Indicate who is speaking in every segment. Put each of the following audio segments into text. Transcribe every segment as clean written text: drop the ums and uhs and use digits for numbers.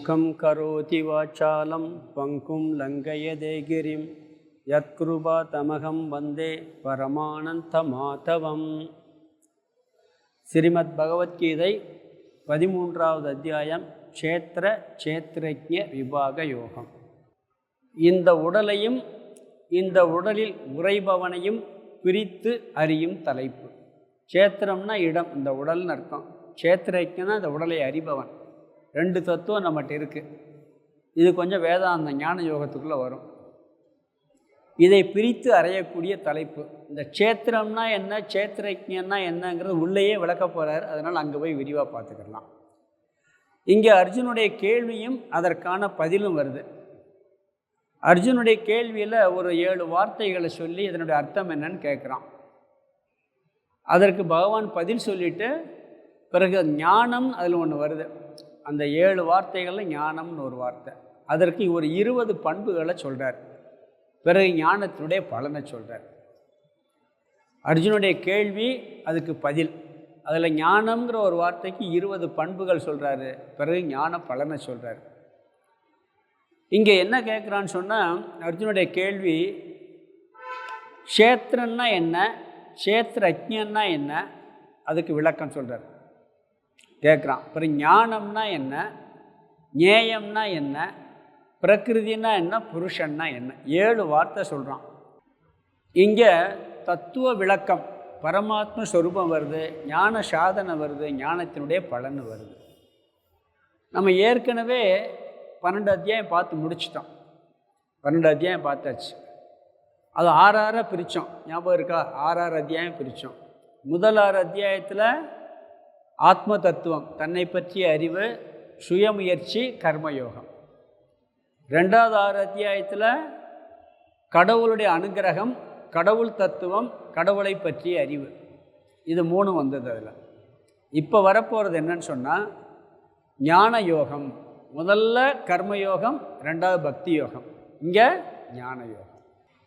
Speaker 1: மூகம் கரோதி வாசாலம் பங்கும் லங்கயதே கிரிம் யத்கிருபா தமகம் வந்தே பரமானந்த மாதவம். ஸ்ரீமத் பகவத்கீதை 13வது அத்தியாயம் க்ஷேத்ரஜ்ஞ விபாக யோகம். இந்த உடலையும் இந்த உடலில் உறைபவனையும் பிரித்து அறியும் தலைப்பு. க்ஷேத்திரம்னா இடம், இந்த உடல்னு அர்த்தம். க்ஷேத்ரஜ்ஞனா இந்த உடலை அறிபவன். 2 தத்துவம் நம்மகிட்ட இருக்குது. இது கொஞ்சம் வேதாந்த ஞான யோகத்துக்குள்ளே வரும். இதை பிரித்து அறியக்கூடிய தலைப்பு. இந்த க்ஷேத்திரம்னா என்ன, க்ஷேத்ரஜ்ஞன்னா என்னங்கிறது உள்ளேயே விளக்க போகிறார். அதனால் அங்கே போய் விரிவாக பார்த்துக்கலாம். இங்கே அர்ஜுனுடைய கேள்வியும் அதற்கான பதிலும் வருது. அர்ஜுனுடைய கேள்வியில் ஒரு 7 வார்த்தைகளை சொல்லி இதனுடைய அர்த்தம் என்னன்னு கேட்குறான். அதற்கு பகவான் பதில் சொல்லிவிட்டு பிறகு ஞானம் அதில் ஒன்று வருது. அந்த 7 வார்த்தைகளில் ஞானம்னு ஒரு வார்த்தை. அதற்கு ஒரு 20 பண்புகளை சொல்கிறார். பிறகு ஞானத்தினுடைய பலனை சொல்கிறார். அர்ஜுனுடைய கேள்வி, அதுக்கு பதில். அதில் ஞானம்ங்கிற ஒரு வார்த்தைக்கு 20 பண்புகள் சொல்கிறாரு. பிறகு ஞான பலனை சொல்கிறார். இங்கே என்ன கேட்குறான்னு சொன்னால், அர்ஜுனுடைய கேள்வி க்ஷேத்திரன்னா என்ன, க்ஷேத்ரஜ்ஞன்னா என்ன, அதுக்கு விளக்கம் சொல்கிறார். கேட்குறான். அப்புறம் ஞானம்னா என்ன, ஞேயம்னா என்ன, பிரகிருதினா என்ன, புருஷன்னா என்ன, 7 வார்த்தை சொல்கிறான். இங்கே தத்துவ விளக்கம், பரமாத்ம ஸ்வரூபம் வருது, ஞான சாதனை வருது, ஞானத்தினுடைய பலன் வருது. நம்ம ஏற்கனவே 12 அத்தியாயம் பார்த்து முடிச்சிட்டோம். 12 அத்தியாயம் பார்த்தாச்சு. அது 6 பிரித்தோம். ஞாபகம் இருக்கா? 6 அத்தியாயம் பிரித்தோம். முதல் 6 அத்தியாயத்தில் ஆத்ம தத்துவம், தன்னை பற்றிய அறிவு, சுயமுயற்சி, கர்மயோகம். 2வது 6 அத்தியாயத்தில் கடவுளுடைய அனுகிரகம், கடவுள் தத்துவம், கடவுளை பற்றிய அறிவு. இது 3 வந்தது. அதில் இப்போ வரப்போகிறது என்னன்னு சொன்னால், ஞான யோகம். முதல்ல கர்மயோகம், 2வது பக்தி யோகம், இங்கே ஞான யோகம்.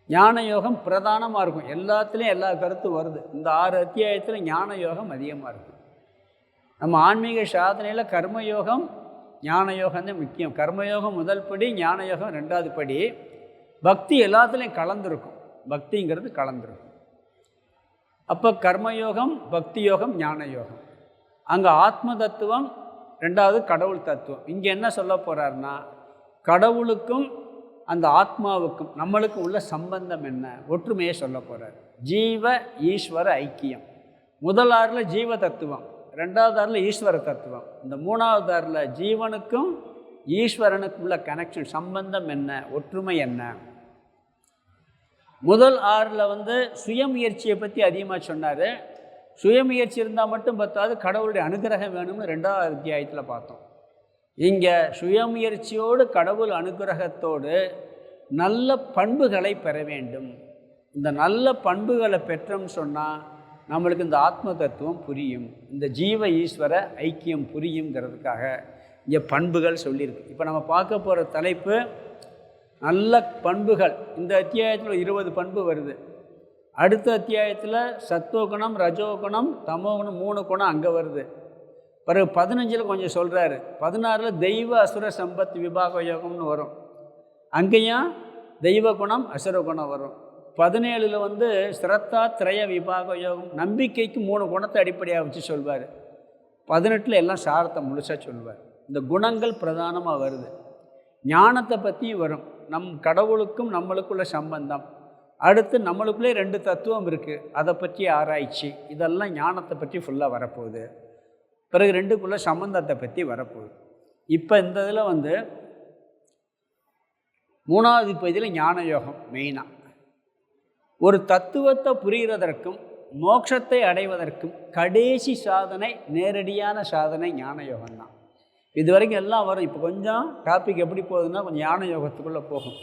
Speaker 1: ஞான யோகம் பிரதானமாக இருக்கும். எல்லாத்துலேயும் எல்லா கருத்தும் வருது. இந்த 6 அத்தியாயத்தில் ஞான யோகம் அதிகமாக இருக்கும். நம்ம ஆன்மீக சாதனையில் கர்மயோகம், ஞான யோகம் தான் முக்கியம். கர்மயோகம் முதல் படி, ஞான யோகம் 2வது படி. பக்தி எல்லாத்துலேயும் கலந்துருக்கும். பக்திங்கிறது கலந்துருக்கும். அப்போ கர்மயோகம், பக்தி யோகம், ஞான யோகம். அங்கே ஆத்ம தத்துவம், 2வது கடவுள் தத்துவம். இங்கே என்ன சொல்ல போகிறாருன்னா, கடவுளுக்கும் அந்த ஆத்மாவுக்கும் நம்மளுக்கு உள்ள சம்பந்தம் என்ன, ஒற்றுமையை சொல்ல போகிறார். ஜீவ ஈஸ்வர ஐக்கியம். முதல் 6ல் ஜீவ தத்துவம், 2வது 6ல் ஈஸ்வர தத்துவம். இந்த 3வது 6ல் ஜீவனுக்கும் ஈஸ்வரனுக்கும் உள்ள கனெக்ஷன், சம்பந்தம் என்ன, ஒற்றுமை என்ன. முதல் 6ல் சுயமுயற்சியை பற்றி அதிகமாக சொன்னார். சுயமுயற்சி இருந்தால் மட்டும் பத்தாது, கடவுளுடைய அனுகிரகம் வேணும்னு 2வது அத்தியாயத்தில் பார்த்தோம். இங்கே சுயமுயற்சியோடு கடவுள் அனுகிரகத்தோடு நல்ல பண்புகளை பெற வேண்டும். இந்த நல்ல பண்புகளை பெற்றோம்னு சொன்னால் நம்மளுக்கு இந்த ஆத்ம தத்துவம் புரியும், இந்த ஜீவ ஈஸ்வர ஐக்கியம் புரியுங்கிறதுக்காக இங்கே பண்புகள் சொல்லியிருக்கு. இப்போ நம்ம பார்க்க போகிற தலைப்பு நல்ல பண்புகள். இந்த அத்தியாயத்தில் 20 பண்பு வருது. அடுத்த அத்தியாயத்தில் சத்துவகுணம், ரஜோகுணம், தமோகுணம், 3 குணம் அங்கே வருது. பிறகு 15ல் கொஞ்சம் சொல்கிறாரு. 16ல் தெய்வ அசுர சம்பத் விபாக யோகம்னு வரும். அங்கேயும் தெய்வ குணம், அசுர குணம் வரும். 17ல் ஸ்ரத்தா திரய விபாக யோகம், நம்பிக்கைக்கு 3 குணத்தை அடிப்படையாக வச்சு சொல்வார். 18ல் எல்லாம் சாரத்தை முழுசாக சொல்வார். இந்த குணங்கள் பிரதானமாக வருது. ஞானத்தை பற்றி வரும். நம் கடவுளுக்கும் நம்மளுக்குள்ள சம்பந்தம். அடுத்து நம்மளுக்குள்ளே 2 தத்துவம் இருக்குது, அதை பற்றி ஆராய்ச்சி. இதெல்லாம் ஞானத்தை பற்றி ஃபுல்லாக வரப்போகுது. பிறகு 2க்குள்ள சம்பந்தத்தை பற்றி வரப்போகுது. இப்போ இந்த இதில் 3வது பகுதியில் ஞான யோகம் மெயினாக. ஒரு தத்துவத்தை புரிகிறதற்கும் மோட்சத்தை அடைவதற்கும் கடைசி சாதனை, நேரடியான சாதனை ஞான யோகம்தான். இது வரைக்கும் எல்லாம் வரும். இப்போ கொஞ்சம் டாபிக் எப்படி போகுதுன்னா, கொஞ்சம் ஞான யோகத்துக்குள்ளே போகும்.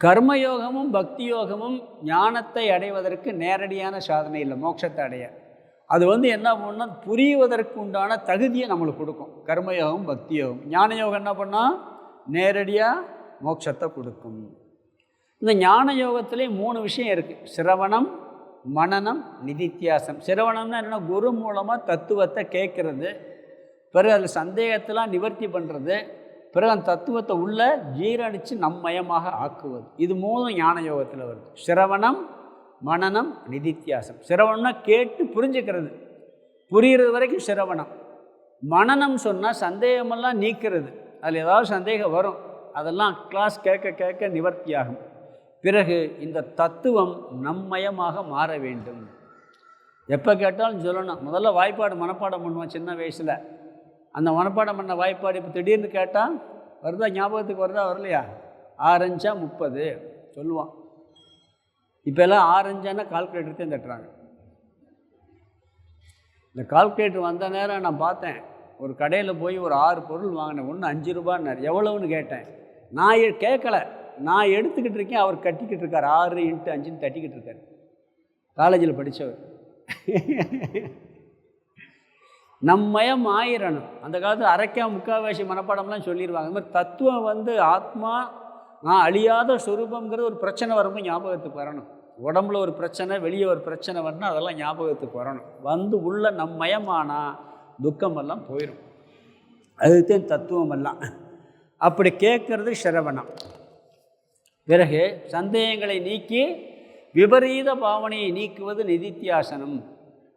Speaker 1: கர்மயோகமும் பக்தி யோகமும் ஞானத்தை அடைவதற்கு நேரடியான சாதனை இல்லை, மோட்சத்தை அடைய. அது என்ன பண்ணால், புரிவதற்கு உண்டான தகுதியை நம்மளுக்கு கொடுக்கும். கர்மயோகம், பக்தி யோகம். ஞான யோகம் என்ன பண்ணால் நேரடியாக மோட்சத்தை கொடுக்கும். இந்த ஞான யோகத்திலே 3 விஷயம் இருக்குது. சிரவணம், மனனம், நிதித்தியாசம். சிரவணம்னா என்ன? குரு மூலமாக தத்துவத்தை கேட்குறது, பிறகு அதில் சந்தேகத்தெல்லாம் நிவர்த்தி பண்ணுறது, பிறகு அந்த தத்துவத்தை உள்ள ஜீரணித்து நம்மயமாக ஆக்குவது. இது மூணும் ஞான யோகத்தில் வருது. சிரவணம், மனனம், நிதித்தியாசம். சிரவணம்னா கேட்டு புரிஞ்சுக்கிறது, புரிகிறது வரைக்கும் சிரவணம். மனனம் சொன்னால் சந்தேகமெல்லாம் நீக்கிறது. அதில் ஏதாவது சந்தேகம் வரும், அதெல்லாம் கிளாஸ் கேட்க கேட்க நிவர்த்தியாகும். பிறகு இந்த தத்துவம் நம்மயமாக மாற வேண்டும். எப்போ கேட்டாலும் சொல்லணும். முதல்ல வாய்ப்பாடு மனப்பாடம் பண்ணுவோம் சின்ன வயசில். அந்த மனப்பாடம் பண்ண வாய்ப்பாடு இப்போ திடீர்னு கேட்டால் வருதா, ஞாபகத்துக்கு வருதா வரலையா? 6×5 30 சொல்லுவான். இப்போ எல்லாம் 6×5 கால்குலேட்டர் தட்டுறாங்க. இந்த கால்குலேட்டர் வந்த நேரம் நான் பார்த்தேன், ஒரு கடையில் போய் ஒரு 6 பொருள் வாங்கினேன். ஒன்று 5 ரூபான்னார். எவ்வளவுன்னு கேட்டேன். நான் கேட்கல, நான் எடுத்துக்கிட்டு இருக்கேன், அவர் கட்டிக்கிட்டு இருக்கார். 6×5 தட்டிக்கிட்டு இருக்கார். காலேஜில் படித்தவர். நம்மயம் ஆயிரணும். அந்த காலத்தில் அரைக்கா முக்கால்வாசி மனப்பாடம்லாம் சொல்லிடுவாங்க. இந்த மாதிரி தத்துவம் ஆத்மா நான் அழியாத சொரூபங்கிறது ஒரு பிரச்சனை வரும்போது ஞாபகத்துக்கு வரணும். உடம்புல ஒரு பிரச்சனை, வெளியே ஒரு பிரச்சனை வரணும், அதெல்லாம் ஞாபகத்துக்கு வரணும். உள்ள நம்மயமானால் துக்கமெல்லாம் போயிடும். அதுதான் தத்துவம் எல்லாம். அப்படி கேட்கறது சிரவணம். பிறகு சந்தேகங்களை நீக்கி விபரீத பாவனையை நீக்குவது நிதித்தியாசனம்.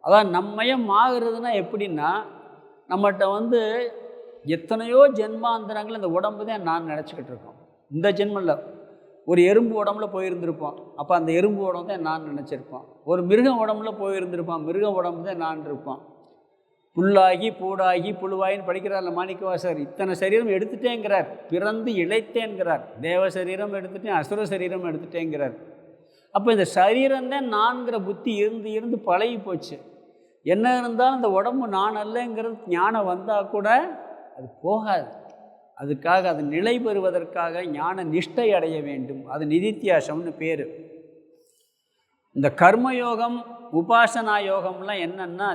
Speaker 1: அதான் நம்மயம் ஆகிறதுனா எப்படின்னா, நம்மகிட்ட எத்தனையோ ஜென்மாந்திரங்கள் இந்த உடம்பு தான் நான் நினச்சிக்கிட்டு இருக்கோம். இந்த ஜென்மில் ஒரு எறும்பு உடம்புல போயிருந்திருப்போம், அப்போ அந்த எறும்பு உடம்பு தான் நான் நினச்சிருப்போம். ஒரு மிருகம் உடம்புல போயிருந்திருப்பான், மிருக உடம்பு தான் நான் இருப்பான். புல்லாகி பூடாகி புழுவாயின்னு படிக்கிறார்ல மாணிக்கவாசகர். இத்தனை சரீரம் எடுத்துட்டேங்கிறார். பிறந்து இழைத்தேங்கிறார். தேவ சரீரம் எடுத்துட்டேன், அசுர சரீரம் எடுத்துட்டேங்கிறார். அப்போ இந்த சரீரம்தான் நான்கிற புத்தி இருந்து இருந்து பழகி போச்சு. என்ன இருந்தாலும் இந்த உடம்பு நான் அல்லங்கிறது ஞானம் வந்தால் கூட அது போகாது. அதுக்காக அது நிலை பெறுவதற்காக ஞான நிஷ்டை அடைய வேண்டும். அது நிதித்தியாசம்னு பேர். இந்த கர்மயோகம், உபாசனா யோகம்லாம் என்னென்னா,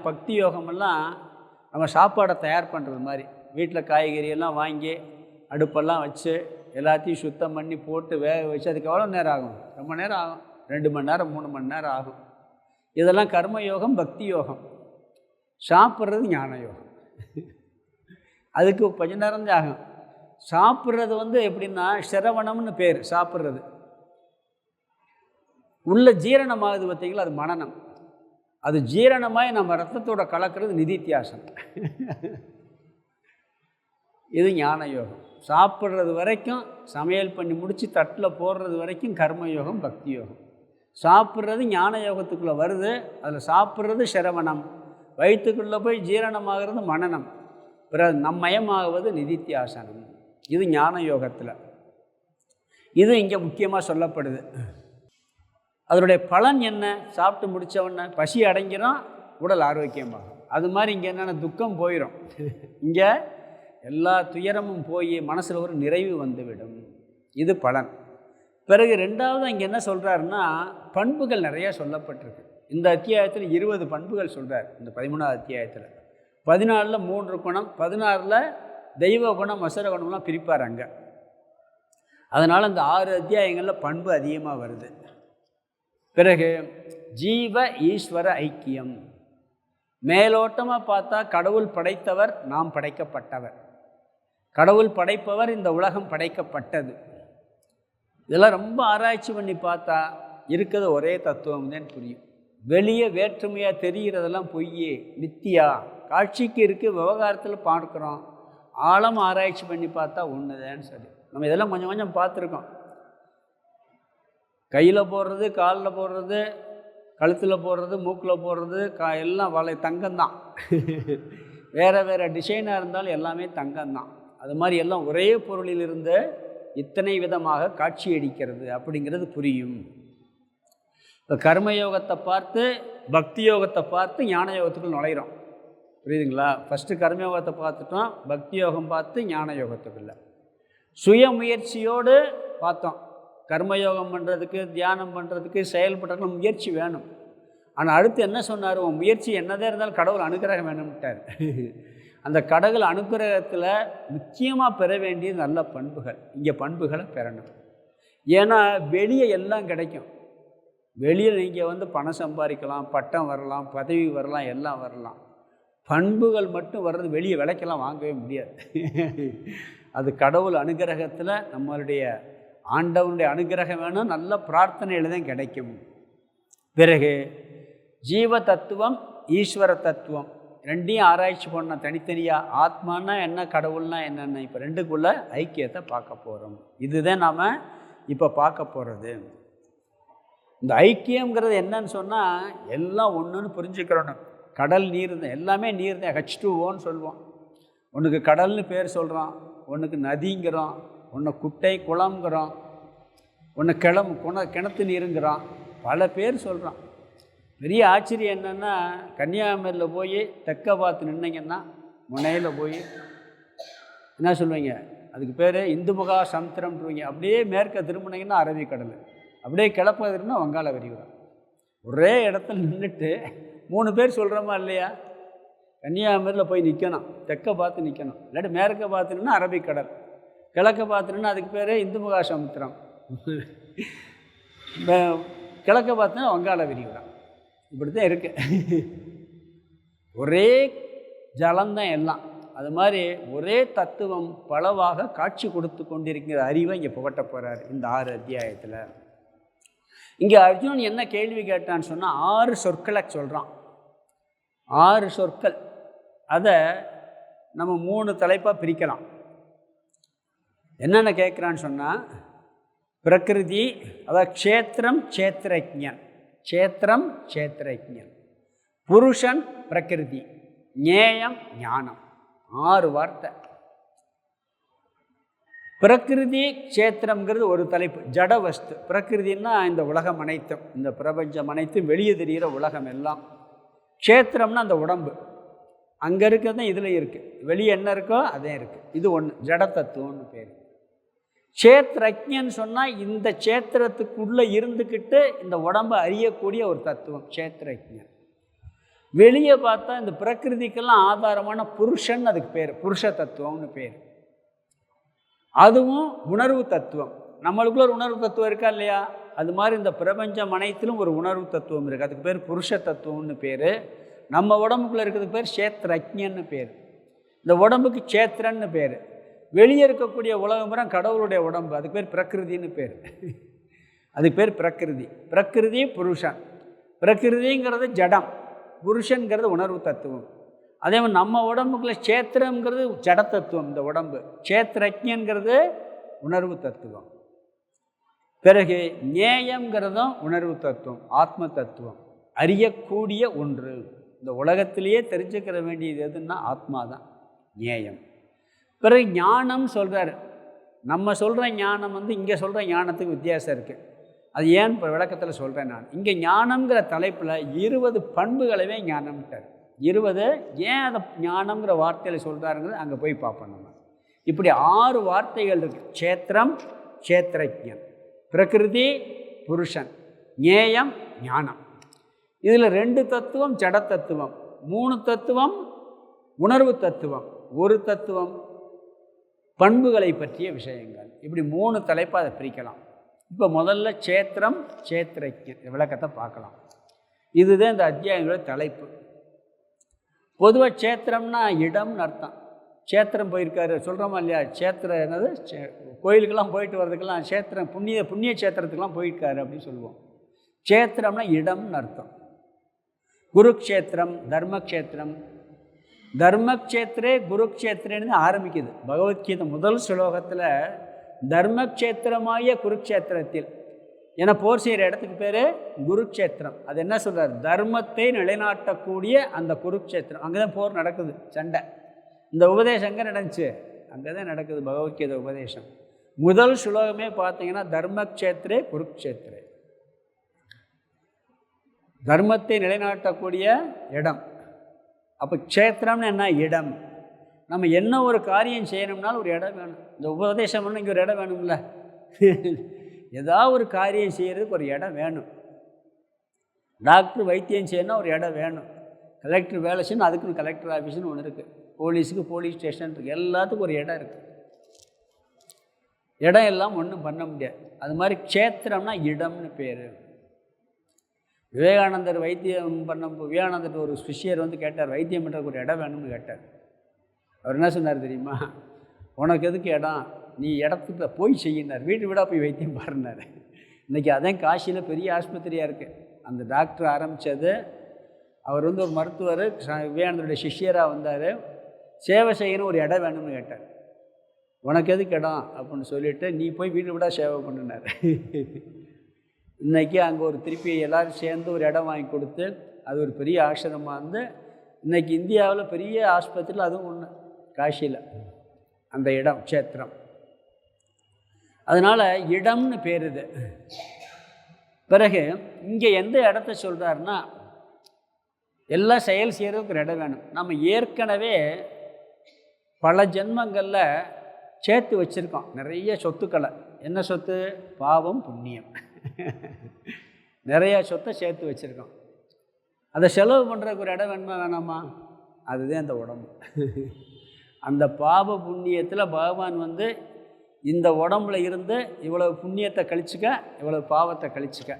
Speaker 1: பக்தி யோகமெல்லாம் நம்ம சாப்பாடை தயார் பண்ணுறது மாதிரி. வீட்டில் காய்கறியெல்லாம் வாங்கி அடுப்பெல்லாம் வச்சு எல்லாத்தையும் சுத்தம் பண்ணி போட்டு வேக வச்சு அதுக்கு எவ்வளோ நேரம் ஆகும்? ரொம்ப நேரம் ஆகும். 2 மணி நேரம் 3 மணி நேரம் ஆகும். இதெல்லாம் கர்மயோகம், பக்தி யோகம். சாப்பிட்றது ஞான யோகம். அதுக்கு கொஞ்ச நேரம் தான் ஆகும். சாப்பிட்றது எப்படின்னா சிரவணம்னு பேர். சாப்பிட்றது உள்ள ஜீரணமாகுது பார்த்தீங்களா, அது மனனம். அது ஜீரணமாய் நம்ம ரத்தத்தோட கலக்கிறது நிதித்தியாசம். இது ஞான யோகம். சாப்பிட்றது வரைக்கும், சமையல் பண்ணி முடித்து தட்டில் போடுறது வரைக்கும் கர்மயோகம், பக்தி யோகம். சாப்பிட்றது ஞான யோகத்துக்குள்ளே வருது. அதில் சாப்பிட்றது சிரவணம், வயிற்றுக்குள்ளே போய் ஜீரணமாகிறது மனனம், பிறகு நம்மயமாகுவது நிதித்தியாசனம். இது ஞான யோகத்தில். இது இங்கே முக்கியமாக சொல்லப்படுது. அதனுடைய பலன் என்ன? சாப்பிட்டு முடித்தவொடனே பசி அடங்கிடும், உடல் ஆரோக்கியமாகும். அது மாதிரி இங்கே என்னென்ன துக்கம் போயிடும். இங்கே எல்லா துயரமும் போய் மனசில் ஒரு நிறைவு வந்துவிடும். இது பலன். பிறகு ரெண்டாவது இங்கே என்ன சொல்கிறாருன்னா, பண்புகள் நிறையா சொல்லப்பட்டிருக்கு. இந்த அத்தியாயத்தில் 20 பண்புகள் சொல்கிறார். இந்த 13வது அத்தியாயத்தில் 14ல் 3 குணம், 16ல் தெய்வ குணம், அசுர குணம்லாம் பிரிப்பார் அங்கே. அதனால் அந்த 6 அத்தியாயங்களில் பண்பு அதிகமாக வருது. பிறகு ஜீவ ஈஸ்வர ஐக்கியம். மேலோட்டமாக பார்த்தா கடவுள் படைத்தவர், நாம் படைக்கப்பட்டவர். கடவுள் படைப்பவர், இந்த உலகம் படைக்கப்பட்டது. இதெல்லாம் ரொம்ப ஆராய்ச்சி பண்ணி பார்த்தா இருக்கிறது ஒரே தத்துவம் தான் புரியும். வெளியே வேற்றுமையாக தெரிகிறதெல்லாம் பொய்யே, மித்தியா, காட்சிக்கு இருக்குது, விவகாரத்தில் பார்க்குறோம். ஆழம் ஆராய்ச்சி பண்ணி பார்த்தா ஒன்று தான் சரி. நம்ம இதெல்லாம் கொஞ்சம் கொஞ்சம் பார்த்துருக்கோம். கையில் போடுறது, காலில் போடுறது, கழுத்தில் போடுறது, மூக்கில் போடுறது, எல்லாம் தங்கம்தான். வேறு வேறு டிசைனாக இருந்தாலும் எல்லாமே தங்கம்தான். அது மாதிரி எல்லாம் ஒரே பொருளிலிருந்து இத்தனை விதமாக காட்சி அடிக்கிறது அப்படிங்கிறது புரியும். இப்போ கர்மயோகத்தை பார்த்து, பக்தி யோகத்தை பார்த்து ஞான யோகத்துக்குள் நுழைகிறோம். புரியுதுங்களா? ஃபஸ்ட்டு கர்மயோகத்தை பார்த்துட்டோம், பக்தி யோகம் பார்த்து ஞான யோகத்துக்குள்ள சுய முயற்சியோடு பார்த்தோம். கர்மயோகம் பண்ணுறதுக்கு, தியானம் பண்ணுறதுக்கு, செயல்படுறதுக்கு முயற்சி வேணும். ஆனால் அடுத்து என்ன சொன்னார்? உன் முயற்சி என்னதான் இருந்தாலும் கடவுள் அனுகிரகம் வேணும்ட்டார். அந்த கடவுள் அனுகிரகத்தில் முக்கியமாக பெற வேண்டியது நல்ல பண்புகள். இங்கே பண்புகளை பெறணும். ஏன்னா வெளியே எல்லாம் கிடைக்கும். வெளியே நீங்கள் பணம் சம்பாதிக்கலாம், பட்டம் வரலாம், பதவி வரலாம், எல்லாம் வரலாம். பண்புகள் மட்டும் வர்றது வெளியே விலைக்கெல்லாம் வாங்கவே முடியாது. அது கடவுள் அனுகிரகத்தில் நம்மளுடைய ஆண்டவனுடைய அனுகிரகம் வேணும், நல்ல பிரார்த்தனையில் தான் கிடைக்கும். பிறகு ஜீவ தத்துவம், ஈஸ்வர தத்துவம் ரெண்டையும் ஆராய்ச்சி பண்ண தனித்தனியாக. ஆத்மானா என்ன, கடவுள்னா என்னென்ன, இப்போ ரெண்டுக்குள்ள ஐக்கியத்தை பார்க்க போகிறோம். இதுதான் நாம் இப்போ பார்க்க போகிறது. இந்த ஐக்கியங்கிறது என்னன்னு சொன்னால் எல்லாம் ஒன்றுன்னு புரிஞ்சுக்கிறோன்னு. கடல் நீர் தான், எல்லாமே நீர் தான். H2Oன்னு சொல்லுவோம். ஒன்றுக்கு கடல்னு பேர் சொல்கிறோம், ஒன்றுக்கு நதிங்கிறோம், ஒன்று குட்டை குளம்ங்கிறோம், ஒன்று கிணத்து நீருங்கிறோம், பல பேர் சொல்கிறோம். பெரிய ஆச்சரியம் என்னென்னா, கன்னியாகுமரியில் போய் தெற்க பார்த்து நின்னீங்கன்னா முனையில் போய் என்ன சொல்லுவீங்க, அதுக்கு பேர் இந்து மகா சமுத்திரம்ன்றீங்க. அப்படியே மேற்க திரும்பினீங்கன்னா அரபிக்கடல், அப்படியே கிளப்ப திரும்பினா வங்காள விரிகுடா. ஒரே இடத்துல நின்றுட்டு 3 பேர் சொல்கிறோமா இல்லையா? கன்னியாகுமரியில் போய் நிற்கணும், தெற்க பார்த்து நிற்கணும், இல்லாட்டி மேற்க பார்த்துன்னா அரபிக்கடல், கிழக்க பார்த்துன்னா அதுக்கு பேர் இந்து மகா சமுத்திரம், கிழக்க பார்த்துன்னா வங்காள விரிகுடா. இப்படி தான் இருக்கு. ஒரே ஜலம்தான் எல்லாம். அது மாதிரி ஒரே தத்துவம் பலவாக காட்சி கொடுத்து கொண்டிருக்கிற அறிவை இங்கே புகட்ட போகிறார் இந்த 6 அத்தியாயத்தில். இங்கே அர்ஜுனன் என்ன கேள்வி கேட்டான்னு சொன்னால் 6 சொற்களை சொல்கிறான். 6 சொற்கள். அதை நம்ம 3 தலைப்பாக பிரிக்கலாம். என்னென்ன கேட்குறான்னு சொன்னால், பிரகிருதி, அதாவது க்ஷேத்திரம் க்ஷேத்திரஜ்ஞன், க்ஷேத்திரம் க்ஷேத்திரஜ்ஞன், புருஷன் பிரகிருதி, ஞேயம் ஞானம். 6 வார்த்தை. பிரகிருதி க்ஷேத்திரம்ங்கிறது ஒரு தலைப்பு, ஜட வஸ்து. பிரகிருதின்னா இந்த உலகம் அனைத்தும், இந்த பிரபஞ்சம் அனைத்தும், வெளியே தெரிகிற உலகம் எல்லாம். க்ஷேத்திரம்னா அந்த உடம்பு, அங்கே இருக்கிறது இதில் இருக்குது, வெளியே என்ன இருக்கோ அதே இருக்குது. இது ஒன்று, ஜட தத்துவம்னு பேர். க்ஷேத்திரஜ்ஞன்னு சொன்னால் இந்த க்ஷேத்திரத்துக்குள்ளே இருந்துக்கிட்டு இந்த உடம்பை அறியக்கூடிய ஒரு தத்துவம் க்ஷேத்திரஜ்ஞன். வெளியே பார்த்தா இந்த பிரகிருதிக்கெல்லாம் ஆதாரமான புருஷன், அதுக்கு பேர் புருஷ தத்துவம்னு பேர். அதுவும் உணர்வு தத்துவம். நம்மளுக்குள்ள ஒரு உணர்வு தத்துவம் இருக்கா இல்லையா? அது மாதிரி இந்த பிரபஞ்சம் அனைத்திலும் ஒரு உணர்வு தத்துவம் இருக்குது, அதுக்கு பேர் புருஷ தத்துவம்னு பேர். நம்ம உடம்புக்குள்ளே இருக்கிறதுக்கு பேர் க்ஷேத்திரஜ்ஞன்னு பேர். இந்த உடம்புக்கு க்ஷேத்திரன்னு பேர். வெளியே இருக்கக்கூடிய உலகம் கடவுளுடைய உடம்பு, அதுக்கு பேர் பிரகிருதின்னு பேர். அதுக்கு பேர் பிரகிருதி. பிரகிருதி புருஷன். பிரகிருதிங்கிறது ஜடம், புருஷன்கிறது உணர்வு தத்துவம். அதே மாதிரி நம்ம உடம்புக்குள்ள க்ஷேத்திரங்கிறது ஜட தத்துவம், இந்த உடம்பு. க்ஷேத்திரஜ்ஞங்கிறது உணர்வு தத்துவம். பிறகு ஞேயங்கிறதும் உணர்வு தத்துவம், ஆத்ம தத்துவம், அறியக்கூடிய ஒன்று. இந்த உலகத்திலேயே தெரிஞ்சுக்கிற வேண்டியது எதுன்னா ஆத்மா தான், ஞேயம். பிறகு ஞானம் சொல்கிறார். நம்ம சொல்கிற ஞானம் இங்கே சொல்கிற ஞானத்துக்கு வித்தியாசம் இருக்குது. அது ஏன் இப்போ விளக்கத்தில் சொல்கிறேன் நான். இங்கே ஞானம்ங்கிற தலைப்பில் 20 பண்புகளவே ஞானம்ட்டார். 20 ஏன் அதை ஞானம்ங்கிற வார்த்தையில் சொல்கிறாருங்கிறது அங்கே போய் பார்ப்போம் நம்ம. இப்படி 6 வார்த்தைகள் இருக்குது. க்ஷேத்திரம் க்ஷேத்திரஜ்ஞன், பிரகிருதி புருஷன், ஞேயம் ஞானம். இதில் 2 தத்துவம் ஜட தத்துவம், 3 தத்துவம் உணர்வு தத்துவம், 1 தத்துவம் பண்புகளை பற்றிய விஷயங்கள். இப்படி 3 தலைப்பாக அதை பிரிக்கலாம். இப்போ முதல்ல க்ஷேத்திரம் க்ஷேத்திரஜ்ஞன் விளக்கத்தை பார்க்கலாம். இதுதான் இந்த அத்தியாயங்களோட தலைப்பு. பொதுவாக க்ஷேத்திரம்னா இடம்னு அர்த்தம். க்ஷேத்திரம் போயிருக்காரு சொல்கிறோமா இல்லையா? க்ஷேத்திரம் என்னது, கோயிலுக்கெல்லாம் போயிட்டு வர்றதுக்கெல்லாம் க்ஷேத்திரம், புண்ணிய க்ஷேத்திரத்துக்கெல்லாம் போயிருக்காரு அப்படின்னு சொல்லுவோம். க்ஷேத்திரம்னா இடம்னு அர்த்தம். குருக்ஷேத்திரம், தர்மக்ஷேத்திரம். தர்மக்ஷேத்திரே குருக்ஷேத்திரன்னு ஆரம்பிக்குது பகவத்கீதை முதல் ஸ்லோகத்தில். தர்மக்ஷேத்திரமாய குருக்ஷேத்திரத்தில், ஏன்னா போர் செய்கிற இடத்துக்கு பேர் குருக்ஷேத்திரம். அது என்ன சொல்கிறார்? தர்மத்தை நிலைநாட்டக்கூடிய அந்த குருக்ஷேத்திரம். அங்கே தான் போர் நடக்குது, சண்டை. இந்த உபதேசம் எங்கே நடந்துச்சு? அங்கே தான் நடக்குது பகவத்கீதை உபதேசம். முதல் ஸ்லோகமே பார்த்தீங்கன்னா தர்மக்ஷேத்திரே குருக்ஷேத்திரே, தர்மத்தை நிலைநாட்டக்கூடிய இடம். அப்போ க்ஷேத்திரம்னு என்ன? இடம். நம்ம என்ன ஒரு காரியம் செய்யணும்னாலும் ஒரு இடம் வேணும். இந்த உபதேசம் பண்ண இங்கே ஒரு இடம் வேணும்ல. ஏதாவது ஒரு காரியம் செய்கிறதுக்கு ஒரு இடம் வேணும். டாக்டர் வைத்தியம் செய்யணும்னா ஒரு இடம் வேணும். கலெக்டர் வேலை செய்யணும், அதுக்குன்னு கலெக்டர் ஆஃபீஸ்னு ஒன்று இருக்குது. போலீஸுக்கு போலீஸ் ஸ்டேஷன் இருக்குது. எல்லாத்துக்கும் ஒரு இடம் இருக்குது. இடம் எல்லாம் ஒன்றும் பண்ண முடியாது. அது மாதிரி க்ஷேத்திரம்னா இடம்னு பேர். விவேகானந்தர் வைத்தியம் விவேகானந்தர் ஒரு சிஷ்யர் கேட்டார், வைத்தியம் பண்ணுறதுக்கு ஒரு இடம் வேணும்னு கேட்டார். அவர் என்ன சொன்னார் தெரியுமா? உனக்கு எதுக்கு இடம், நீ இடத்துக்கு போய் செய்யினார், வீடு வீடாக போய் வைத்தியம் பாருனார். இன்றைக்கி அதான் காசியில் பெரிய ஆஸ்பத்திரியாக இருக்குது. அந்த டாக்டர் ஆரம்பித்தது, அவர் வந்து ஒரு மருத்துவர், விவேகானந்தருடைய சிஷ்யராக வந்தார். சேவை செய்யணும், ஒரு இடம் வேணும்னு கேட்டார். உனக்கு எதுக்கு இடம் அப்படின்னு சொல்லிவிட்டு நீ போய் வீடு வீடாக சேவை பண்ணினார். இன்றைக்கி அங்கே ஒரு திருப்பி எல்லோரும் சேர்ந்து ஒரு இடம் வாங்கி கொடுத்து அது ஒரு பெரிய ஆசிரமமாக இருந்து இன்றைக்கி இந்தியாவில் பெரிய ஆஸ்பத்திரியில் அதுவும் ஒன்று காசியில் அந்த இடம் க்ஷேத்திரம். அதனால் இடம்னு பேர் இது. பிறகு இங்கே எந்த இடத்த சொல்கிறாருன்னா, எல்லாம் செயல் செய்கிறதுக்கு ஒரு இடம் வேணும். நம்ம ஏற்கனவே பல ஜென்மங்களில் சேர்த்து வச்சுருக்கோம் நிறைய சொத்துக்களை. என்ன சொத்து? பாவம் புண்ணியம். நிறையா சொத்தை சேர்த்து வச்சுருக்கோம். அதை செலவு பண்ணுறதுக்கு ஒரு இடம் வேணுமா வேணாமா? அதுதான் அந்த உடம்பு. அந்த பாவ புண்ணியத்தில் பகவான் வந்து இந்த உடம்புல இருந்து இவ்வளவு புண்ணியத்தை கழிச்சுக்க, இவ்வளவு பாவத்தை கழிச்சுக்க,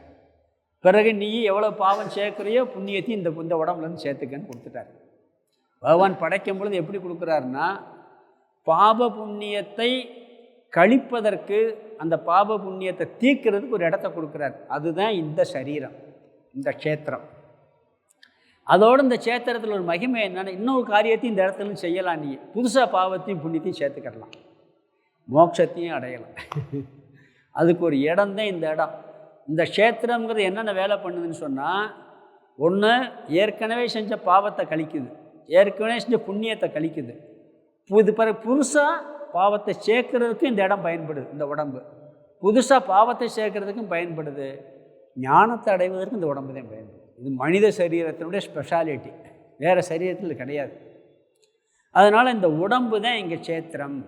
Speaker 1: பிறகு நீ எவ்வளோ பாவம் சேர்க்குறியோ புண்ணியத்தையும் இந்த உடம்புலேருந்து சேர்த்துக்கன்னு கொடுத்துட்டார். பகவான் படைக்கும் பொழுது எப்படி கொடுக்குறாருன்னா, பாப புண்ணியத்தை கழிப்பதற்கு, அந்த பாப புண்ணியத்தை தீர்க்கிறதுக்கு ஒரு இடத்த கொடுக்குறார். அதுதான் இந்த சரீரம், இந்த க்ஷேத்திரம். அதோடு இந்த க்ஷேத்திரத்தில் ஒரு மகிமை என்னென்னா, இன்னொரு காரியத்தையும் இந்த இடத்துல செய்யலாம். நீ புதுசாக பாவத்தையும் புண்ணியத்தையும் சேர்த்துக்கிடலாம், மோட்சத்தையும் அடையலாம். அதுக்கு ஒரு இடம்தான் இந்த இடம். இந்த க்ஷேத்திரங்கிறது என்னென்ன வேலை பண்ணுதுன்னு சொன்னால், ஒன்று ஏற்கனவே செஞ்ச பாவத்தை கழிக்குது, ஏற்கனவே செஞ்ச புண்ணியத்தை கழிக்குது. பிறகு புதுசாக பாவத்தை சேர்க்கறதுக்கும் இந்த இடம் பயன்படுது. இந்த உடம்பு புதுசாக பாவத்தை சேர்க்கறதுக்கும் பயன்படுது, ஞானத்தை அடைவதற்கும் இந்த உடம்பு தான் பயன்படுது. இது மனித சரீரத்தினுடைய ஸ்பெஷாலிட்டி, வேறு சரீரத்தில் கிடையாது. அதனால் இந்த உடம்பு தான் இங்கே க்ஷேத்திரம்.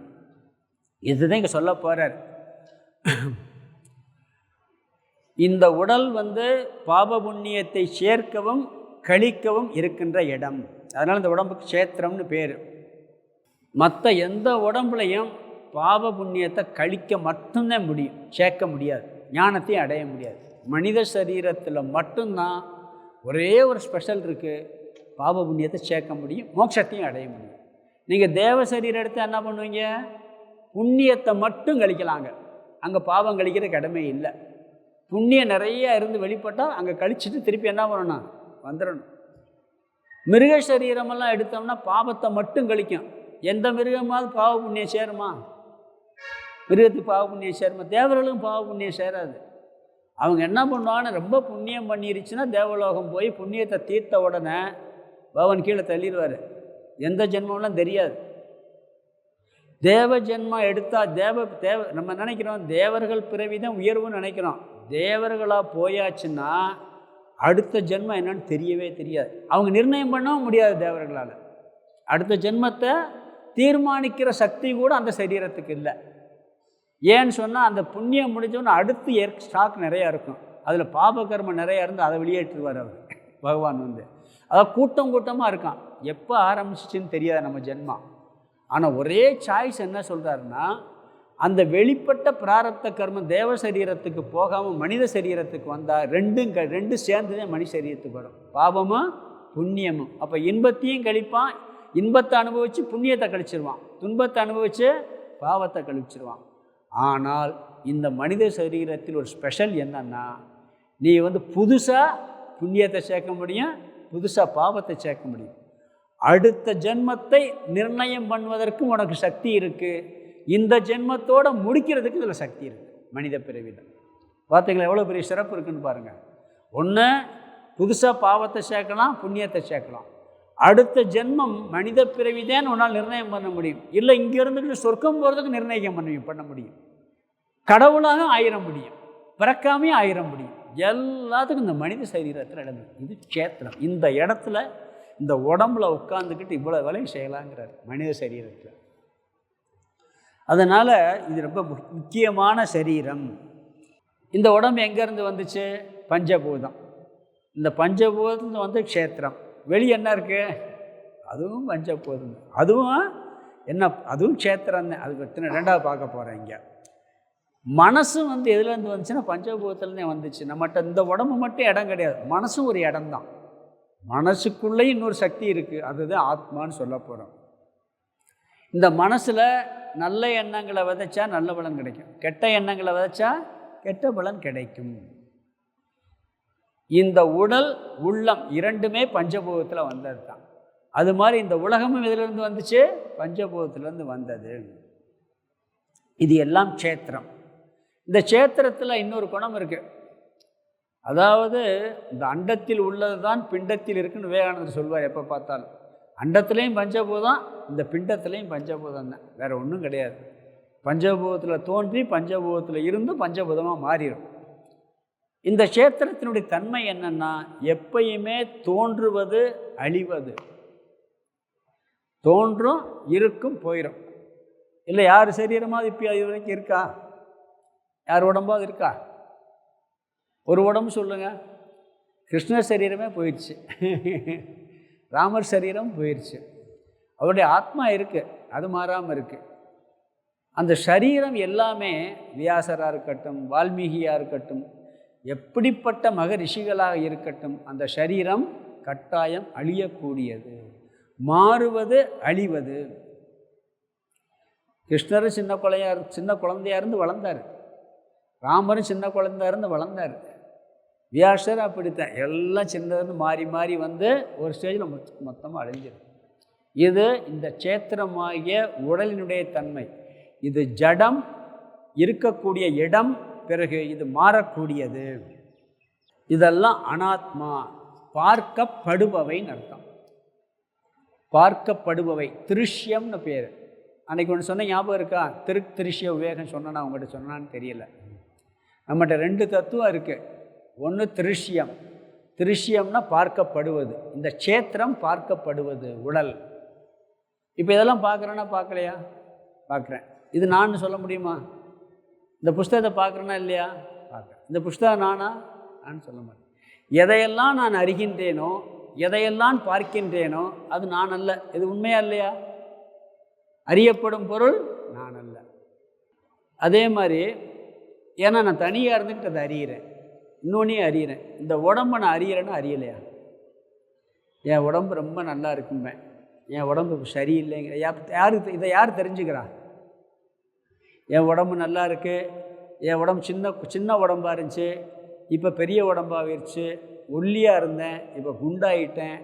Speaker 1: இதுதான் இங்கே சொல்ல போகிறார். இந்த உடல் வந்து பாப புண்ணியத்தை சேர்க்கவும் கழிக்கவும் இருக்கின்ற இடம். அதனால் இந்த உடம்புக்கு க்ஷேத்திரம்னு பேர். மற்ற எந்த உடம்புலையும் பாவ புண்ணியத்தை கழிக்க மட்டும்தான் முடியும், சேர்க்க முடியாது, ஞானத்தையும் அடைய முடியாது. மனித சரீரத்தில் மட்டும்தான் ஒரே ஒரு ஸ்பெஷல் இருக்குது, பாவ புண்ணியத்தை சேர்க்க முடியும், மோட்சத்தையும் அடைய முடியும். நீங்கள் தேவ சரீரம் எடுத்து என்ன பண்ணுவீங்க? புண்ணியத்தை மட்டும் கழிக்கலாங்க, அங்கே பாவம் கழிக்கிற கடமை இல்லை. புண்ணியம் நிறைய இருந்து வெளிப்பட்டால் அங்கே கழிச்சிட்டு திருப்பி என்ன பண்ணணும்? வந்துடணும். மிருக சரீரமெல்லாம் எடுத்தோம்னா பாவத்தை மட்டும் கழிக்கும். எந்த மிருகமாவது பாவ புண்ணியம் சேருமா? மிருகத்துக்கு பாவ புண்ணியம் சேருமா? தேவர்களுக்கும் பாவ புண்ணியம் சேராது. அவங்க என்ன பண்ணுவான்னு, ரொம்ப புண்ணியம் பண்ணிருச்சுன்னா தேவலோகம் போய் புண்ணியத்தை தீர்த்த உடனே பகவான் கீழே தள்ளிடுவார். எந்த ஜென்மம்லாம் தெரியாது. தேவ ஜென்மம் எடுத்தால் நம்ம நினைக்கிறோம் தேவர்கள் பிறவி தான் உயர்வுன்னு நினைக்கிறோம். தேவர்களாக போயாச்சுன்னா அடுத்த ஜென்மம் என்னன்னு தெரியவே தெரியாது. அவங்க நிர்ணயம் பண்ணவும் முடியாது தேவர்களால். அடுத்த ஜென்மத்தை தீர்மானிக்கிற சக்தி கூட அந்த சரீரத்துக்கு இல்லை. ஏன்னு சொன்னால் அந்த புண்ணியம் முடிஞ்சோன்னு அடுத்து ஸ்டாக் நிறையா இருக்கும், அதில் பாப கர்மம் நிறையா இருந்து அதை வெளியேற்றுவார் அவர் பகவான் வந்து. அதாவது கூட்டம் கூட்டமாக இருக்கான். எப்போ ஆரம்பிச்சிச்சின்னு தெரியாது நம்ம ஜென்மா. ஆனால் ஒரே சாய்ஸ் என்ன சொல்கிறாருன்னா, அந்த வெளிப்பட்ட பிராரப்த கர்மம் தேவ சரீரத்துக்கு போகாமல் மனித சரீரத்துக்கு வந்தால் ரெண்டு சேர்ந்து தான் மனித சரீரத்துக்கு வரும், பாபமும் புண்ணியமும். அப்போ இன்பத்தையும் கழிப்பான், இன்பத்தை அனுபவித்து புண்ணியத்தை கழிச்சிருவான், துன்பத்தை அனுபவித்து பாவத்தை கழிச்சிருவான். ஆனால் இந்த மனித சரீரத்தில் ஒரு ஸ்பெஷல் என்னன்னா, நீ வந்து புதுசாக புண்ணியத்தை சேர்க்க முடியும், புதுசாக பாவத்தை சேர்க்க முடியும். அடுத்த ஜென்மத்தை நிர்ணயம் பண்ணுவதற்கும் உனக்கு சக்தி இருக்குது. இந்த ஜென்மத்தோடு முடிக்கிறதுக்கு இதில் சக்தி இருக்குது மனித பிறவியில். பார்த்தீங்களா எவ்வளோ பெரிய சிறப்பு இருக்குன்னு பாருங்கள். ஒன்று புதுசாக பாவத்தை சேர்க்கலாம், புண்ணியத்தை சேர்க்கலாம். அடுத்த ஜென்மம் மனித பிறவிதான் உன்னால் நிர்ணயம் பண்ண முடியும். இல்லை இங்கே இருந்துட்டு சொர்க்கம் போகிறதுக்கு நிர்ணயம் பண்ண முடியும், கடவுளாக ஆயிர முடியும், பிறக்காமையும் ஆயிர முடியும். எல்லாத்துக்கும் இந்த மனித சரீரத்தில் இடம். இது க்ஷேத்திரம். இந்த இடத்துல இந்த உடம்புல உட்காந்துக்கிட்டு இவ்வளோ வேலையும் செய்யலாங்கிறார் மனித சரீரத்தில். அதனால் இது ரொம்ப முக்கியமான சரீரம். இந்த உடம்பு எங்கேருந்து வந்துச்சு? பஞ்சபூதம். இந்த பஞ்சபூதம் வந்து க்ஷேத்திரம். வெளியே என்ன இருக்குது? அதுவும் பஞ்சபூதம். அதுவும் என்ன? அதுவும் க்ஷேத்திரம் தான். அது பற்றி ரெண்டாவது பார்க்க போகிறேன். இங்கே மனசும் வந்து எதுலேருந்து வந்துச்சுன்னா பஞ்சபூதத்துலேருந்தே வந்துச்சு. நம்மகிட்ட இந்த உடம்பு மட்டும் இடம் கிடையாது, மனசும் ஒரு இடம்தான். மனசுக்குள்ளேயும் இன்னொரு சக்தி இருக்குது, அதுதான் ஆத்மான்னு சொல்ல போகிறோம். இந்த மனசில் நல்ல எண்ணங்களை விதைச்சா நல்ல பலன் கிடைக்கும், கெட்ட எண்ணங்களை விதைச்சா கெட்ட பலன் கிடைக்கும். இந்த உடல் உள்ளம் இரண்டுமே பஞ்சபூதத்தில் வந்தது தான். அது மாதிரி இந்த உலகமும் இதிலிருந்து வந்துச்சு, பஞ்சபூதத்திலேருந்து வந்தது. இது எல்லாம் க்ஷேத்திரம். இந்த க்ஷேத்திரத்தில் இன்னொரு குணம் இருக்குது. அதாவது இந்த அண்டத்தில் உள்ளது தான் பிண்டத்தில் இருக்குன்னு விவேகானந்தர் சொல்வார். எப்போ பார்த்தாலும் அண்டத்துலேயும் பஞ்சபூதம், இந்த பிண்டத்துலேயும் பஞ்சபூதம் தான், வேறு ஒன்றும் கிடையாது. பஞ்சபூதத்தில் தோன்றி பஞ்சபூதத்தில் இருந்து பஞ்சபூதமாக மாறிடும். இந்த க்ஷேத்திரத்தினுடைய தன்மை என்னன்னா, எப்பயுமே தோன்றுவது அழிவது, தோன்றும் இருக்கும் போயிடும். இல்லை யார் சரீரமாவது இப்போ இது வரைக்கும் இருக்கா? யார் உடம்பாவது இருக்கா? ஒரு உடம்பு சொல்லுங்கள். கிருஷ்ணர் சரீரமே போயிடுச்சு, ராமர் சரீரம் போயிடுச்சு, அவருடைய ஆத்மா இருக்குது, அது மாறாமல் இருக்குது. அந்த சரீரம் எல்லாமே வியாசராக இருக்கட்டும், வால்மீகியாக இருக்கட்டும், எப்படிப்பட்ட மகரிஷிகளாக இருக்கட்டும், அந்த சரீரம் கட்டாயம் அழியக்கூடியது, மாறுவது அழிவது. கிருஷ்ணரும் சின்ன குழந்தையாக இருந்து வளர்ந்தார், ராமரும் சின்ன குழந்தையாக இருந்து வளர்ந்தார், வியாசர் அப்படித்தான். எல்லாம் சின்னது மாறி மாறி வந்து ஒரு ஸ்டேஜில் மொத்தமாக அழிஞ்சிடும். இது இந்த க்ஷேத்திரமாகிய உடலினுடைய தன்மை. இது ஜடம், இருக்கக்கூடிய இடம், பிறகு இது மாறக்கூடியது. இதெல்லாம் அனாத்மா, பார்க்கப்படுபவைன்னு அர்த்தம். பார்க்கப்படுபவை, திருஷ்யம்னு பேர். அன்றைக்கி ஒன்று சொன்ன ஞாபகம் இருக்கா? திருஷ்ய விவேகம் சொன்னா உங்கள்கிட்ட சொன்னான்னு தெரியல. நம்மகிட்ட ரெண்டு தத்துவம் இருக்குது. ஒன்று திருஷ்யம், திருஷ்யம்னா பார்க்கப்படுவது. இந்த க்ஷேத்திரம் பார்க்கப்படுவது உடல். இப்போ இதெல்லாம் பார்க்குறேன்னா பார்க்கலையா? பார்க்குறேன். இது நான் சொல்ல முடியுமா? இந்த புஸ்தகத்தை பார்க்குறேன்னா இல்லையா? பார்க்குறேன். இந்த புஸ்தகம் நானா? நான் சொல்ல மாட்டேன். எதையெல்லாம் நான் அறிகின்றேனோ, எதையெல்லாம் பார்க்கின்றேனோ அது நான் அல்ல. இது உண்மையா இல்லையா? அறியப்படும் பொருள் நான் அல்ல. அதே மாதிரி ஏன்னா நான் தனியாக இருந்துக்கிட்டு அதை அறிகிறேன், இன்னொன்னையும் அறிகிறேன். இந்த உடம்பை நான் அறிகிறேன்னா அறியலையா? என் உடம்பு ரொம்ப நல்லா இருக்கும்பேன், என் உடம்பு சரியில்லைங்க. இதை யார் தெரிஞ்சுக்கிறா? என் உடம்பு நல்லா இருக்குது, என் உடம்பு சின்ன உடம்பாக இருந்துச்சு, இப்போ பெரிய உடம்பாகிருச்சு, ஒல்லியாக இருந்தேன், இப்போ குண்டாயிட்டேன்,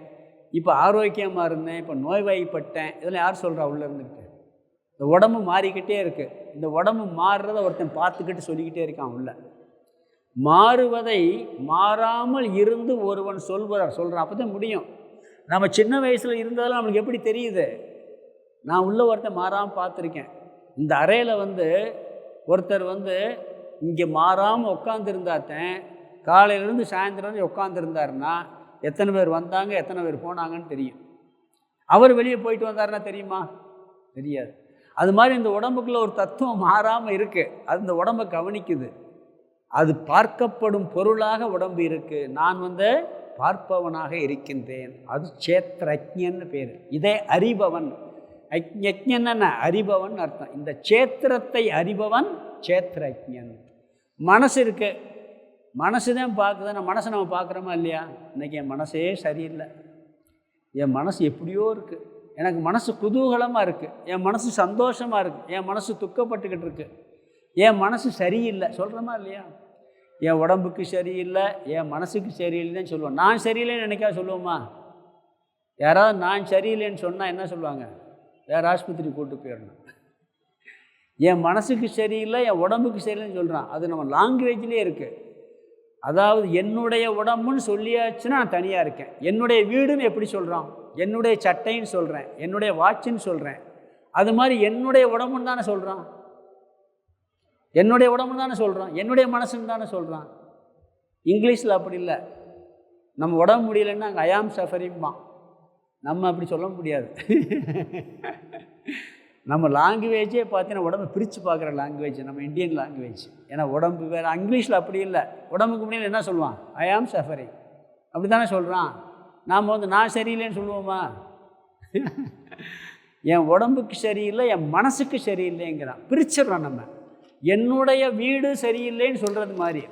Speaker 1: இப்போ ஆரோக்கியமாக இருந்தேன், இப்போ நோய்வாய்ப்பட்டேன். இதெல்லாம் யார் சொல்கிறா? உள்ளே இருந்துக்கிட்டு இந்த உடம்பு மாறிக்கிட்டே இருக்குது. இந்த உடம்பு மாறுறதை ஒருத்தன் பார்த்துக்கிட்டு சொல்லிக்கிட்டே இருக்கான். உள்ள மாறுவதை மாறாமல் இருந்து ஒருவன் சொல்கிறான். அப்போ தான் முடியும். நம்ம சின்ன வயசில் இருந்ததெல்லாம் நம்மளுக்கு எப்படி தெரியுது? நான் உள்ள ஒருத்தன் மாறாமல் பார்த்துருக்கேன். இந்த அறையில் ஒருத்தர் இங்கே மாறாமல் உட்காந்துருந்தாத்தேன், காலையிலேருந்து சாயந்தரம் உட்காந்துருந்தாருன்னா எத்தனை பேர் வந்தாங்க, எத்தனை பேர் போனாங்கன்னு தெரியும். அவர் வெளியே போயிட்டு வந்தாருன்னா தெரியுமா? தெரியாது. அது மாதிரி இந்த உடம்புக்குள்ளே ஒரு தத்துவம் மாறாமல் இருக்குது. அது இந்த உடம்பை கவனிக்குது. அது பார்க்கப்படும் பொருளாக உடம்பு இருக்குது. நான் பார்ப்பவனாக இருக்கின்றேன். அது க்ஷேத்ரஜ்ஞன்னு பேர். இதை அறிபவன். யஜ்ஞன்னா அறிபவன் அர்த்தம். இந்த க்ஷேத்திரத்தை அறிபவன் க்ஷேத்ரஜ்ஞன். மனசு இருக்கு, மனசு தான் பார்க்குதுன்னா மனசை நம்ம பார்க்குறோமா இல்லையா? இன்றைக்கி என் மனசே சரியில்லை, என் மனசு எப்படியோ இருக்குது, எனக்கு மனசு குதூகலமாக இருக்குது, என் மனசு சந்தோஷமாக இருக்குது, என் மனசு துக்கப்பட்டுக்கிட்டு இருக்குது, என் மனசு சரியில்லை சொல்கிறோமா இல்லையா? என் உடம்புக்கு சரியில்லை, என் மனசுக்கு சரியில்லைன்னு சொல்லுவோம். நான் சரியில்லைன்னு நினைக்கா சொல்லுவோமா? யாராவது நான் சரியில்லைன்னு சொன்னால் என்ன சொல்லுவாங்க? வேறு ஆஸ்பத்திரி கூட்டு போயிடணும். என் மனசுக்கு சரியில்லை, என் உடம்புக்கு சரியில்லைன்னு சொல்கிறான். அது நம்ம லாங்குவேஜ்லேயே இருக்குது. அதாவது என்னுடைய உடம்புன்னு சொல்லியாச்சுன்னா நான் தனியாக இருக்கேன். என்னுடைய வீடுன்னு எப்படி சொல்கிறான்? என்னுடைய சட்டைன்னு சொல்கிறேன், என்னுடைய வாட்சுன்னு சொல்கிறேன். அது மாதிரி என்னுடைய உடம்புன்னு தானே சொல்கிறான், என்னுடைய உடம்புன்னு தானே சொல்கிறான், என்னுடைய மனசுன்னு தானே சொல்கிறான். இங்கிலீஷில் அப்படி இல்லை. நம்ம உடம்பு முடியலைன்னா அங்கே ஐயாம் சஃபரிங்மா. நம்ம அப்படி சொல்ல முடியாது. நம்ம லாங்குவேஜே பார்த்தீங்கன்னா உடம்பை பிரித்து பார்க்குற லாங்குவேஜ் நம்ம இந்தியன் லாங்குவேஜ். ஏன்னா உடம்பு வேறு. இங்கிலீஷில் அப்படி இல்லை. உடம்புக்கு முன்னாடி என்ன சொல்லுவான்? ஐ ஆம் சஃபரிங். அப்படி தானே சொல்கிறான். நாம் நான் சரியில்லைன்னு சொல்லுவோமா? என் உடம்புக்கு சரியில்லை, என் மனசுக்கு சரியில்லைங்கிறான். பிரிச்சிடறோம் நம்ம. என்னுடைய வீடு சரியில்லைன்னு சொல்கிறது மாதிரி,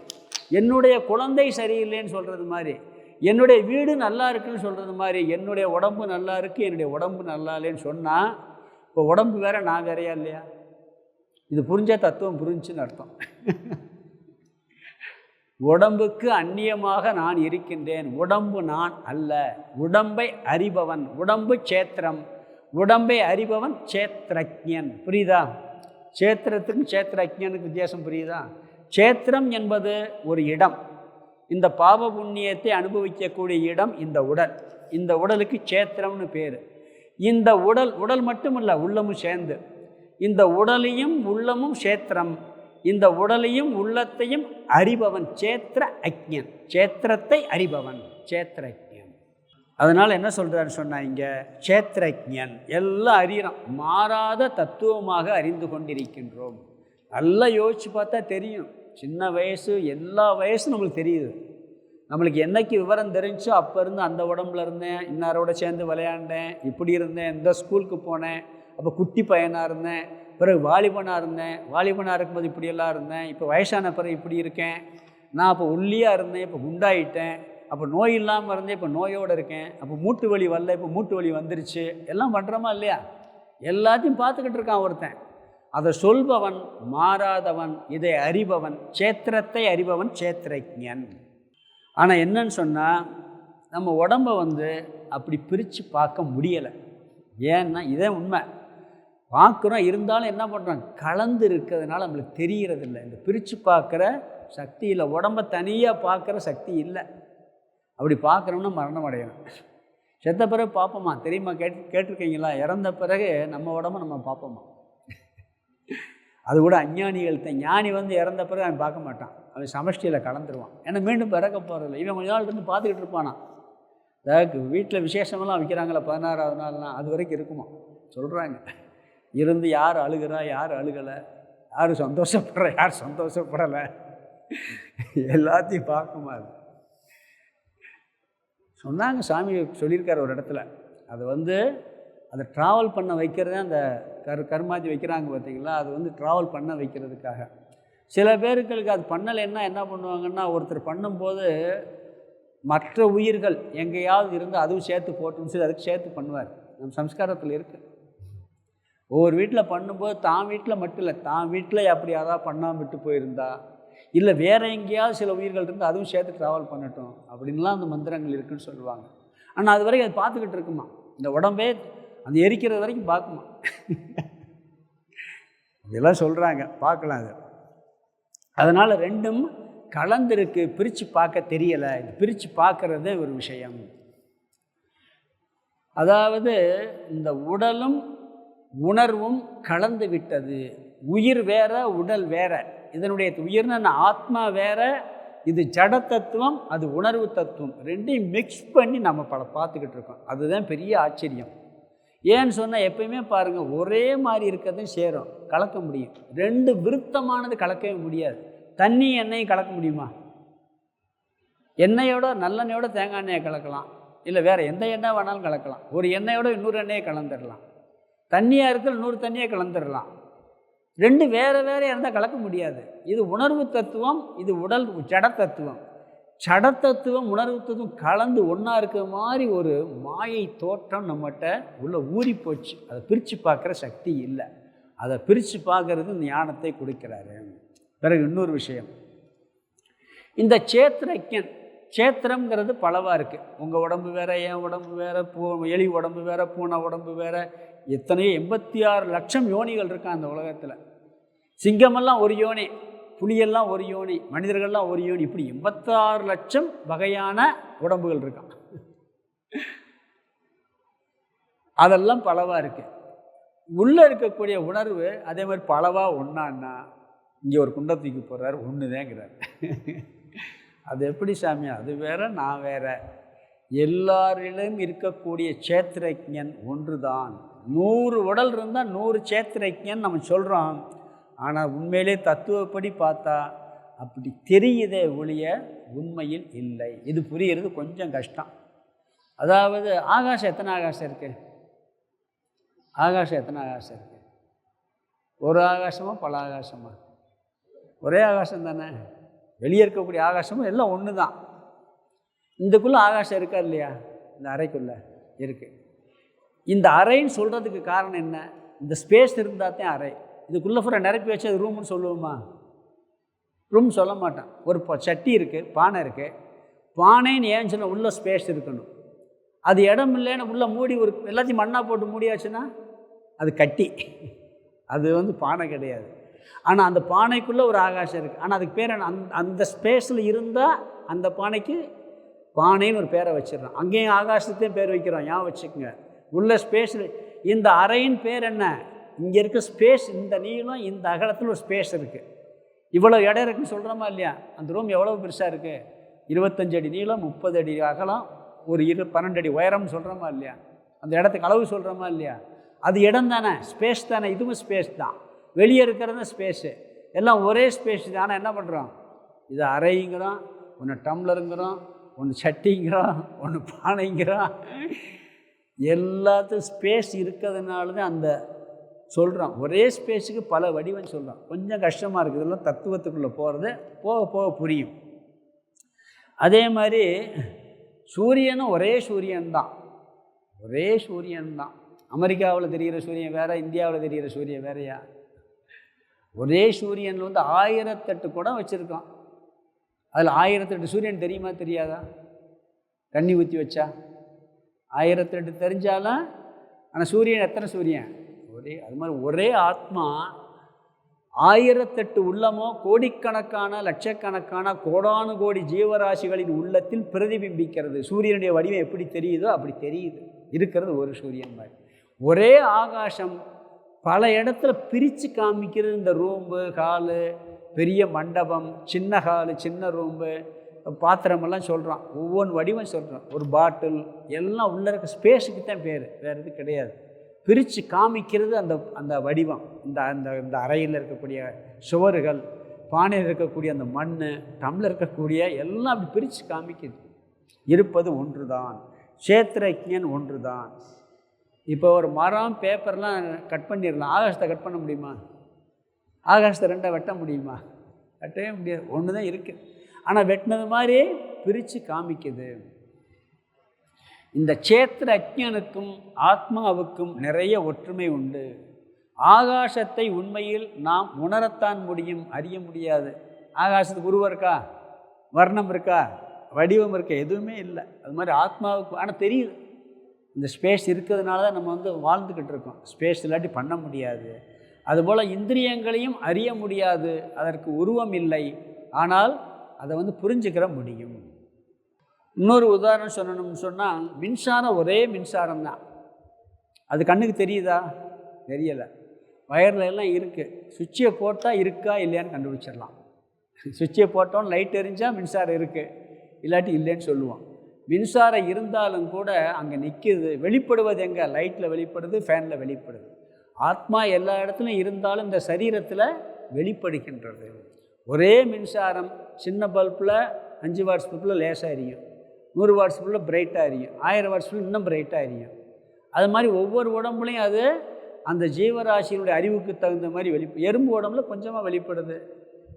Speaker 1: என்னுடைய குழந்தை சரியில்லைன்னு சொல்கிறது மாதிரி, என்னுடைய வீடு நல்லா இருக்குன்னு சொல்கிறது மாதிரி, என்னுடைய உடம்பு நல்லா இருக்குது, என்னுடைய உடம்பு நல்லா இல்லைன்னு சொன்னால் இப்போ உடம்பு வேறு நான் வேறையா இல்லையா? இது புரிஞ்ச தத்துவம் புரிஞ்சுன்னு அர்த்தம். உடம்புக்கு அந்நியமாக நான் இருக்கின்றேன், உடம்பு நான் அல்ல. உடம்பை அறிபவன், உடம்பு சேத்திரம், உடம்பை அறிபவன் சேத்திரஜ்ஞன். புரியுதா? சேத்திரத்துக்கும் சேத்திரஜ்ஞனுக்கு வித்தியாசம் புரியுதா? சேத்திரம் என்பது ஒரு இடம், இந்த பாவ புண்ணியத்தை அனுபவிக்கக்கூடிய இடம் இந்த உடல். இந்த உடலுக்கு சேத்திரம்னு பேர். இந்த உடல் மட்டும் இல்லை, உள்ளமும் சேர்ந்து. இந்த உடலையும் உள்ளமும் சேத்திரம், இந்த உடலையும் உள்ளத்தையும் அறிபவன் சேத்திர அஜ்ஞன். சேத்திரத்தை அறிபவன் சேத்திரஜ்ஞன். அதனால் என்ன சொல்கிறாரு சொன்னால், இங்கே சேத்திரஜ்ஞன் எல்லாம் அறிகிறோம், மாறாத தத்துவமாக அறிந்து கொண்டிருக்கின்றோம். நல்லா யோசித்து பார்த்தா தெரியும். சின்ன வயசு, எல்லா வயசும் நம்மளுக்கு தெரியுது. நம்மளுக்கு என்னைக்கு விவரம் தெரிஞ்சோ அப்போ இருந்து அந்த உடம்புல இருந்தேன், இன்னாரோட சேர்ந்து விளையாண்டேன், இப்படி இருந்தேன், இந்த ஸ்கூலுக்கு போனேன், அப்போ குட்டி பையனாக இருந்தேன், பிறகு வாலிபனாக இருந்தேன், வாலிபனாக இருக்கும்போது இப்படியெல்லாம் இருந்தேன், இப்போ வயசான பிறகு இப்படி இருக்கேன், நான் அப்போ ஒல்லியாக இருந்தேன், இப்போ குண்டாயிட்டேன், அப்போ நோய் இல்லாமல் இருந்தேன், இப்போ நோயோடு இருக்கேன், அப்போ மூட்டு வலி வரல, இப்போ மூட்டு வலி வந்துருச்சு. எல்லாம் பண்ணுறோமா இல்லையா? எல்லாத்தையும் பார்த்துக்கிட்டு இருக்கான் ஒருத்தன். அதை சொல்பவன் மாறாதவன், இதை அறிபவன், சேத்திரத்தை அறிபவன் சேத்திரஜ்ஞன். ஆனால் என்னன்னு சொன்னால், நம்ம உடம்பை அப்படி பிரித்து பார்க்க முடியலை. ஏன்னா இதே உண்மை, பார்க்குறோம், இருந்தாலும் என்ன பண்ணுறோம், கலந்து இருக்கிறதுனால நம்மளுக்கு தெரிகிறதில்லை. இந்த பிரித்து பார்க்குற சக்தி இல்லை, உடம்பை தனியாக பார்க்குற சக்தி இல்லை. அப்படி பார்க்குறோம்னா மரணம் அடையணும். செத்த பிறகு பார்ப்போமா தெரியுமா? கேட்டிருக்கீங்களா? இறந்த பிறகு நம்ம உடம்பை நம்ம பார்ப்போமா? அது கூட அஞ்ஞானிகள்கிட்ட. ஞானி இறந்த பிறகு அவன் பார்க்க மாட்டான், அவன் சமஷ்டியில் கலந்துருவான். ஏன்னா மீண்டும் பிறக்க போகிறதில்ல. இவன் கொஞ்ச நாள் இருந்து பார்த்துக்கிட்டு இருப்பானா. அதாவது வீட்டில் விசேஷமெல்லாம் வைக்கிறாங்களே 16வது நாள்லாம், அது வரைக்கும் இருக்குமா சொல்கிறாங்க. இருந்து யார் அழுகிறா, யார் அழுகலை, யார் சந்தோஷப்படுற, யார் சந்தோஷப்படலை, எல்லாத்தையும் பார்க்குமா. அது சொன்னாங்க, சாமி சொல்லியிருக்கார் ஒரு இடத்துல. அது அதை ட்ராவல் பண்ண வைக்கிறதே அந்த கர்மாதி வைக்கிறாங்க பார்த்தீங்களா, அது ட்ராவல் பண்ண வைக்கிறதுக்காக. சில பேருக்கு அது பண்ணலைன்னா என்ன பண்ணுவாங்கன்னா, ஒருத்தர் பண்ணும்போது மற்ற உயிர்கள் எங்கேயாவது இருந்து அதுவும் சேர்த்து போட்டுன்னு சொல்லி அதுக்கு சேர்த்து பண்ணுவார். நம்ம சம்ஸ்காரத்தில் இருக்குது. ஒவ்வொரு வீட்டில் பண்ணும்போது தான் வீட்டில் மட்டும் இல்லை, தான் வீட்டில் அப்படி யாராவது பண்ணாமல் விட்டு போயிருந்தா, இல்லை வேறு எங்கேயாவது சில உயிர்கள் இருந்து அதுவும் சேர்த்து ட்ராவல் பண்ணட்டும் அப்படின்லாம் அந்த மந்திரங்கள் இருக்குதுன்னு சொல்லுவாங்க. ஆனால் அது வரைக்கும் அது பார்த்துக்கிட்டு இருக்குமா, இந்த உடம்பே அந்த எரிக்கிறது வரைக்கும் பார்க்குமா. இதெல்லாம் சொல்கிறாங்க, பார்க்கலாம். அது அதனால் ரெண்டும் கலந்துருக்கு, பிரித்து பார்க்க தெரியலை. இது பிரித்து பார்க்குறதே ஒரு விஷயம். அதாவது இந்த உடலும் உணர்வும் கலந்து விட்டது. உயிர் வேற, உடல் வேற. இதனுடைய உயிர்னா ஆத்மா வேற, இது ஜட தத்துவம், அது உணர்வு தத்துவம். ரெண்டையும் மிக்ஸ் பண்ணி நம்ம பார்த்துக்கிட்டு இருக்கோம். அதுதான் பெரிய ஆச்சரியம். ஏன்னு சொன்னால், எப்பயுமே பாருங்கள், ஒரே மாதிரி இருக்கிறதையும் சேரும், கலக்க முடியும். ரெண்டு விருத்தமானது கலக்கவே முடியாது. தண்ணி எண்ணெயும் கலக்க முடியுமா? எண்ணெயோட நல்லெண்ணெயோட தேங்காய் எண்ணெயை கலக்கலாம், இல்லை வேறு எந்த எண்ணெய் வேணாலும் கலக்கலாம். ஒரு எண்ணெயோட இன்னொரு எண்ணெயை கலந்துடலாம். தண்ணியாக இருக்கிற 100 தண்ணியை கலந்துடலாம். ரெண்டு வேறு வேறு இருந்தால் கலக்க முடியாது. இது உணர்வு தத்துவம், இது உடல் ஜட தத்துவம். ஜட தத்துவம் உணர்வு தத்துவம் கலந்து ஒன்றா இருக்கிற மாதிரி ஒரு மாயை தோற்றம் நம்மகிட்ட உள்ள ஊறி போச்சு. அதை பிரித்து பார்க்குற சக்தி இல்லை. அதை பிரித்து பார்க்கறது ஞானத்தை கொடுக்கிறாரு. பிறகு இன்னொரு விஷயம், இந்த சேத்திரஜ்ஞன், சேத்திரம்ங்கிறது பலவாக இருக்குது. உங்கள் உடம்பு வேறு, என் உடம்பு வேறு, எலி உடம்பு வேறு, பூனை உடம்பு வேறு, எத்தனையோ 86 லட்சம் யோனிகள் இருக்கான் அந்த உலகத்தில். சிங்கமெல்லாம் ஒரு யோனி, புலியெல்லாம் ஒரு யோனி, மனிதர்கள்லாம் ஒரு யோனி, இப்படி 86 லட்சம் வகையான உடம்புகள் இருக்கான். அதெல்லாம் பலவாக இருக்குது. உள்ளே இருக்கக்கூடிய உணர்வு அதே மாதிரி பலவாக ஒன்றான்னா, இங்கே ஒரு குண்டை தூக்கி போடுறாரு, ஒன்று தாங்கிறார். அது எப்படி சாமி? அது வேற, நான் வேற. எல்லாரிலும் இருக்கக்கூடிய சேத்திரஜ்ஞன் ஒன்று தான். 100 உடல் இருந்தால் 100 சேத்திரஜ்ஞன் நம்ம சொல்கிறோம். ஆனால் உண்மையிலே தத்துவப்படி பார்த்தா அப்படி தெரியுதே ஒழிய உண்மையில் இல்லை. இது புரிகிறது கொஞ்சம் கஷ்டம். அதாவது ஆகாசம் எத்தனை ஆகாசம் இருக்குது? ஆகாசம் எத்தனை ஆகாசம் இருக்குது? ஒரு ஆகாசமா பல ஆகாசமா? ஒரே ஆகாசம் தானே. வெளியே இருக்கக்கூடிய ஆகாசமும் எல்லாம் ஒன்று தான். இதுக்குள்ளே ஆகாசம் இருக்கா இல்லையா? இந்த அறைக்குள்ளே இருக்குது. இந்த அறைன்னு சொல்கிறதுக்கு காரணம் என்ன? இந்த ஸ்பேஸ் இருந்தால் தான் அறை. இதுக்குள்ளே பூரா நிரப்பி வச்சு அது ரூம்னு சொல்லுவோமா? ரூம் சொல்ல மாட்டேன். ஒரு சட்டி இருக்குது, பானை இருக்குது. பானைன்னு ஏன் சொன்னால் உள்ள ஸ்பேஸ் இருக்கணும். அது இடம் இல்லைன்னு உள்ளே மூடி ஒரு எல்லாத்தையும் மண்ணாக போட்டு மூடியாச்சுன்னா அது கட்டி, அது வந்து பானை கிடையாது. ஆனால் அந்த பானைக்குள்ளே ஒரு ஆகாசம் இருக்குது. ஆனால் அதுக்கு பேர் என்ன? அந்த ஸ்பேஸில் இருந்தால் அந்த பானைக்கு பானைன்னு ஒரு பேரை வச்சிடறோம். அங்கேயும் ஆகாசத்தையும் பேர் வைக்கிறோம். ஏன் வச்சுக்கோங்க, உள்ள ஸ்பேஸில். இந்த அறையின் பேர் என்ன? இங்கே இருக்க ஸ்பேஸ், இந்த நீளம், இந்த அகலத்தில் ஒரு ஸ்பேஸ் இருக்குது. இவ்வளோ இடம் இருக்குன்னு சொல்கிறோமா இல்லையா? அந்த ரூம் எவ்வளோ பெருசாக இருக்குது? 25 அடி நீளம், 30 அடி அகலம், ஒரு 12 அடி உயரம்னு சொல்கிறோமா இல்லையா? அந்த இடத்துக்கு அளவு சொல்கிறோமா இல்லையா? அது இடம் தானே, ஸ்பேஸ் தானே. இதுவும் ஸ்பேஸ் தான். வெளியே இருக்கிறது ஸ்பேஸு, எல்லாம் ஒரே ஸ்பேஸ் தான். ஆனால் என்ன பண்ணுறோம்? இது அறைங்கிறோம், ஒன்று டம்ளருங்கிறோம், ஒன்று சட்டிங்கிறோம், ஒன்று பானைங்கிறோம். எல்லாத்துக்கும் ஸ்பேஸ் இருக்கிறதுனால தான் அந்த சொல்கிறோம். ஒரே ஸ்பேஸுக்கு பல வடிவம் சொல்கிறோம். கொஞ்சம் கஷ்டமாக இருக்குது. இதெல்லாம் தத்துவத்துக்குள்ளே போகிறது போக போக புரியும். அதே மாதிரி சூரியனும் ஒரே சூரியன்தான், ஒரே சூரியன்தான். அமெரிக்காவில் தெரிகிற சூரியன் வேறு, இந்தியாவில் தெரிகிற சூரியன் வேறையா? ஒரே சூரியனில் வந்து 1008 குடம் வச்சுருக்கோம். அதில் 1008 சூரியன் தெரியுமா தெரியாதா? தண்ணி ஊற்றி வச்சா 1008 தெரிஞ்சாலும், ஆனால் சூரியன் எத்தனை சூரியன்? ஒரே. அது மாதிரி ஒரே ஆத்மா 1008 உள்ளமோ கோடிக்கணக்கான லட்சக்கணக்கான கோடானு கோடி ஜீவராசிகளின் உள்ளத்தில் பிரதிபிம்பிக்கிறது. சூரியனுடைய வடிவம் எப்படி தெரியுதோ அப்படி தெரியுது. இருக்கிறது ஒரு சூரியன் மாதிரி. ஒரே ஆகாசம் பல இடத்துல பிரித்து காமிக்கிறது. இந்த ரூம்பு, ஹாலு, பெரிய மண்டபம், சின்ன ஹாலு, சின்ன ரூம்பு, பாத்திரமெல்லாம் சொல்கிறோம். ஒவ்வொன்று வடிவம் சொல்கிறோம். ஒரு பாட்டில் எல்லாம் உள்ளே இருக்க ஸ்பேஸுக்கு தான் பேர், வேறு எது கிடையாது. பிரித்து காமிக்கிறது அந்த அந்த வடிவம். இந்த அந்த இந்த அறையில் இருக்கக்கூடிய சுவர்கள், பானையில் இருக்கக்கூடிய அந்த மண், டம்ளர் இருக்கக்கூடிய எல்லாம் அப்படி பிரித்து காமிக்குது. இருப்பது ஒன்று தான், க்ஷேத்ரஜ்ஞன் ஒன்று தான். இப்போ ஒரு மரம், பேப்பர்லாம் கட் பண்ணிடலாம். ஆகாசத்தை கட் பண்ண முடியுமா? ஆகாசத்தை ரெண்டாக வெட்ட முடியுமா? வெட்டவே முடியாது. ஒன்று தான் இருக்குது. ஆனால் வெட்டினது மாதிரி பிரித்து காமிக்குது. இந்த க்ஷேத்திர அஜ்ஞனுக்கும் ஆத்மாவுக்கும் நிறைய ஒற்றுமை உண்டு. ஆகாசத்தை உண்மையில் நாம் உணரத்தான் முடியும், அறிய முடியாது. ஆகாசத்துக்கு உருவம் இருக்கா? வர்ணம் இருக்கா? வடிவம் இருக்கா? எதுவுமே இல்லை. அது மாதிரி ஆத்மாவுக்கு ஆனால் தெரியுது. இந்த ஸ்பேஸ் இருக்கிறதுனால தான் நம்ம வந்து வாழ்ந்துக்கிட்டு இருக்கோம். ஸ்பேஸ் இல்லாட்டி பண்ண முடியாது. அதுபோல் இந்திரியங்களையும் அறிய முடியாது, அதற்கு உருவம் இல்லை. ஆனால் அதை வந்து புரிஞ்சுக்கிற முடியும். இன்னொரு உதாரணம் சொல்லணும்னு சொன்னால், மின்சாரம் ஒரே மின்சாரம் தான். அது கண்ணுக்கு தெரியுதா? தெரியலை. வயரில் எல்லாம் இருக்குது. சுவிட்சை போட்டால் இருக்கா இல்லையான்னு கண்டுபிடிச்சிடலாம். சுவிட்சை போட்டோன்னு லைட் எரிஞ்சால் மின்சாரம் இருக்குது, இல்லாட்டி இல்லைன்னு சொல்லுவோம். மின்சாரம் இருந்தாலும் கூட அங்கே நிற்கிது. வெளிப்படுவது எங்கே? லைட்டில் வெளிப்படுது, ஃபேனில் வெளிப்படுது. ஆத்மா எல்லா இடத்துலையும் இருந்தாலும் இந்த சரீரத்தில் வெளிப்படுகின்றது. ஒரே மின்சாரம் சின்ன பல்பில் 5 வாட்ஸ் பல்பில் லேசாக எரியும், 100 வாட்ஸ் பல்பில் பிரைட்டாக எரியும், 1000 வாட்ஸ் பல்பில் இன்னும் பிரைட்டாக எரியும். அது மாதிரி ஒவ்வொரு உடம்புலையும் அது அந்த ஜீவராசியினுடைய அறிவுக்கு தகுந்த மாதிரி எறும்பு உடம்புல கொஞ்சமாக வெளிப்படுது,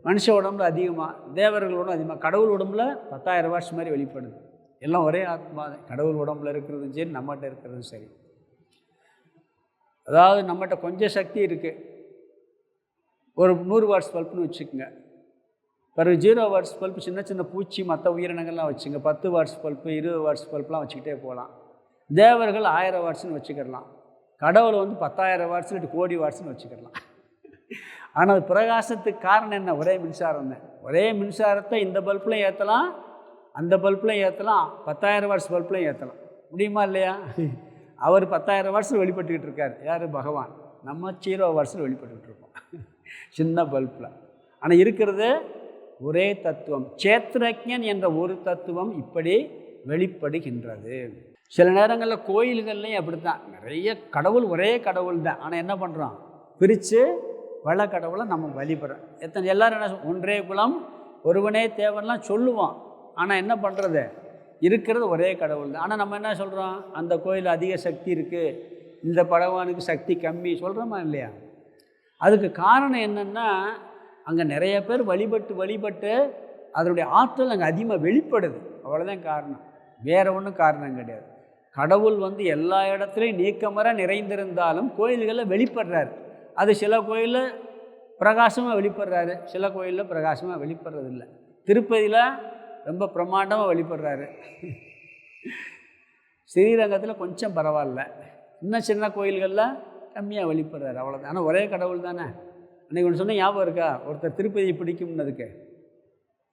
Speaker 1: மனுஷ உடம்புல அதிகமாக, தேவர்கள் உடம்புல அதிகமாக, கடவுள் உடம்புல 10,000 வாட்ஸ் மாதிரி வெளிப்படுது. எல்லாம் ஒரே ஆத்மா தான். கடவுள் உடம்புல இருக்கிறதும் சரி, நம்மகிட்ட இருக்கிறதும் சரி. அதாவது நம்மகிட்ட கொஞ்சம் சக்தி இருக்குது. ஒரு 100 வாட்ஸ் பல்ப்னு வச்சுக்கோங்க. பிறகு 0 வாட்ஸ் பல்ப் சின்ன சின்ன பூச்சி மற்ற உயிரினங்கள்லாம் வச்சுங்க. 10 வாட்ஸ் பல்ப்பு, 20 வாட்ஸ் பல்ப்லாம் வச்சுக்கிட்டே போகலாம். தேவர்கள் 1000 வாட்ஸ்னு வச்சுக்கிடலாம். கடவுளை வந்து 10,000 வாட்ஸ் இல்லாட்டி கோடி வாட்ஸ்னு வச்சுக்கிடலாம். ஆனால் அது பிரகாசத்துக்கு காரணம் என்ன? ஒரே மின்சாரம் தான். ஒரே மின்சாரத்தை இந்த பல்ப்லையும் ஏற்றலாம், அந்த பல்ப்லையும் ஏற்றலாம், 10,000 வாட்ஸ் பல்ப்லையும் ஏற்றலாம். முடியுமா இல்லையா? அவர் 10,000 வாட்ஸில் வெளிப்பட்டுக்கிட்டு இருக்கார். யார்? பகவான். நம்ம 0 வாட்ஸில் வெளிப்பட்டுக்கிட்டு இருக்கோம் சின்ன பல்பில். ஆனால் இருக்கிறது ஒரே தத்துவம். க்ஷேத்ரஜ்ஞன் என்ற ஒரு தத்துவம் இப்படி வெளிப்படுகின்றது. சில நேரங்களில் கோயில்கள்லையும் அப்படி தான். நிறைய கடவுள், ஒரே கடவுள் தான். ஆனால் என்ன பண்ணுறோம்? பிரித்து பல கடவுளை நம்ம வழிபடுறோம். எல்லோரும் என்ன, ஒன்றே குலம் ஒருவனே தேவன்லாம் சொல்லுவோம். ஆனால் என்ன பண்ணுறது? இருக்கிறது ஒரே கடவுள் தான். ஆனால் நம்ம என்ன சொல்கிறோம்? அந்த கோயில் அதிக சக்தி இருக்குது, இந்த பகவானுக்கு சக்தி கம்மி சொல்கிறோமா இல்லையா? அதுக்கு காரணம் என்னென்னா, அங்கே நிறைய பேர் வழிபட்டு அதனுடைய ஆற்றல் அங்கே அதிகமாக வெளிப்படுது. அவ்வளோதான் காரணம், வேறு ஒன்றும் காரணம் கிடையாது. கடவுள் வந்து எல்லா இடத்துலையும் நீக்கமர நிறைந்திருந்தாலும் கோயில்களில் வெளிப்படுறார். அது சில கோயிலில் பிரகாசமாக வெளிப்படுறாரு. சில கோயிலில் பிரகாசமாக வெளிப்படுறதில்லை. திருப்பதியில் ரொம்ப பிரமாண்டமாக வெளிப்படுறாரு. ஸ்ரீரங்கத்தில் கொஞ்சம் பரவாயில்ல. இன்னும் சின்ன கோயில்களில் கம்மியாக வெளிப்படுறாரு, அவ்வளோதான். ஆனால் ஒரே கடவுள் தானே. அன்றைக்கி ஒன்று சொன்னால் ஞாபகம் இருக்கா? ஒருத்தர் திருப்பதியை பிடிக்கும்னதுக்கு,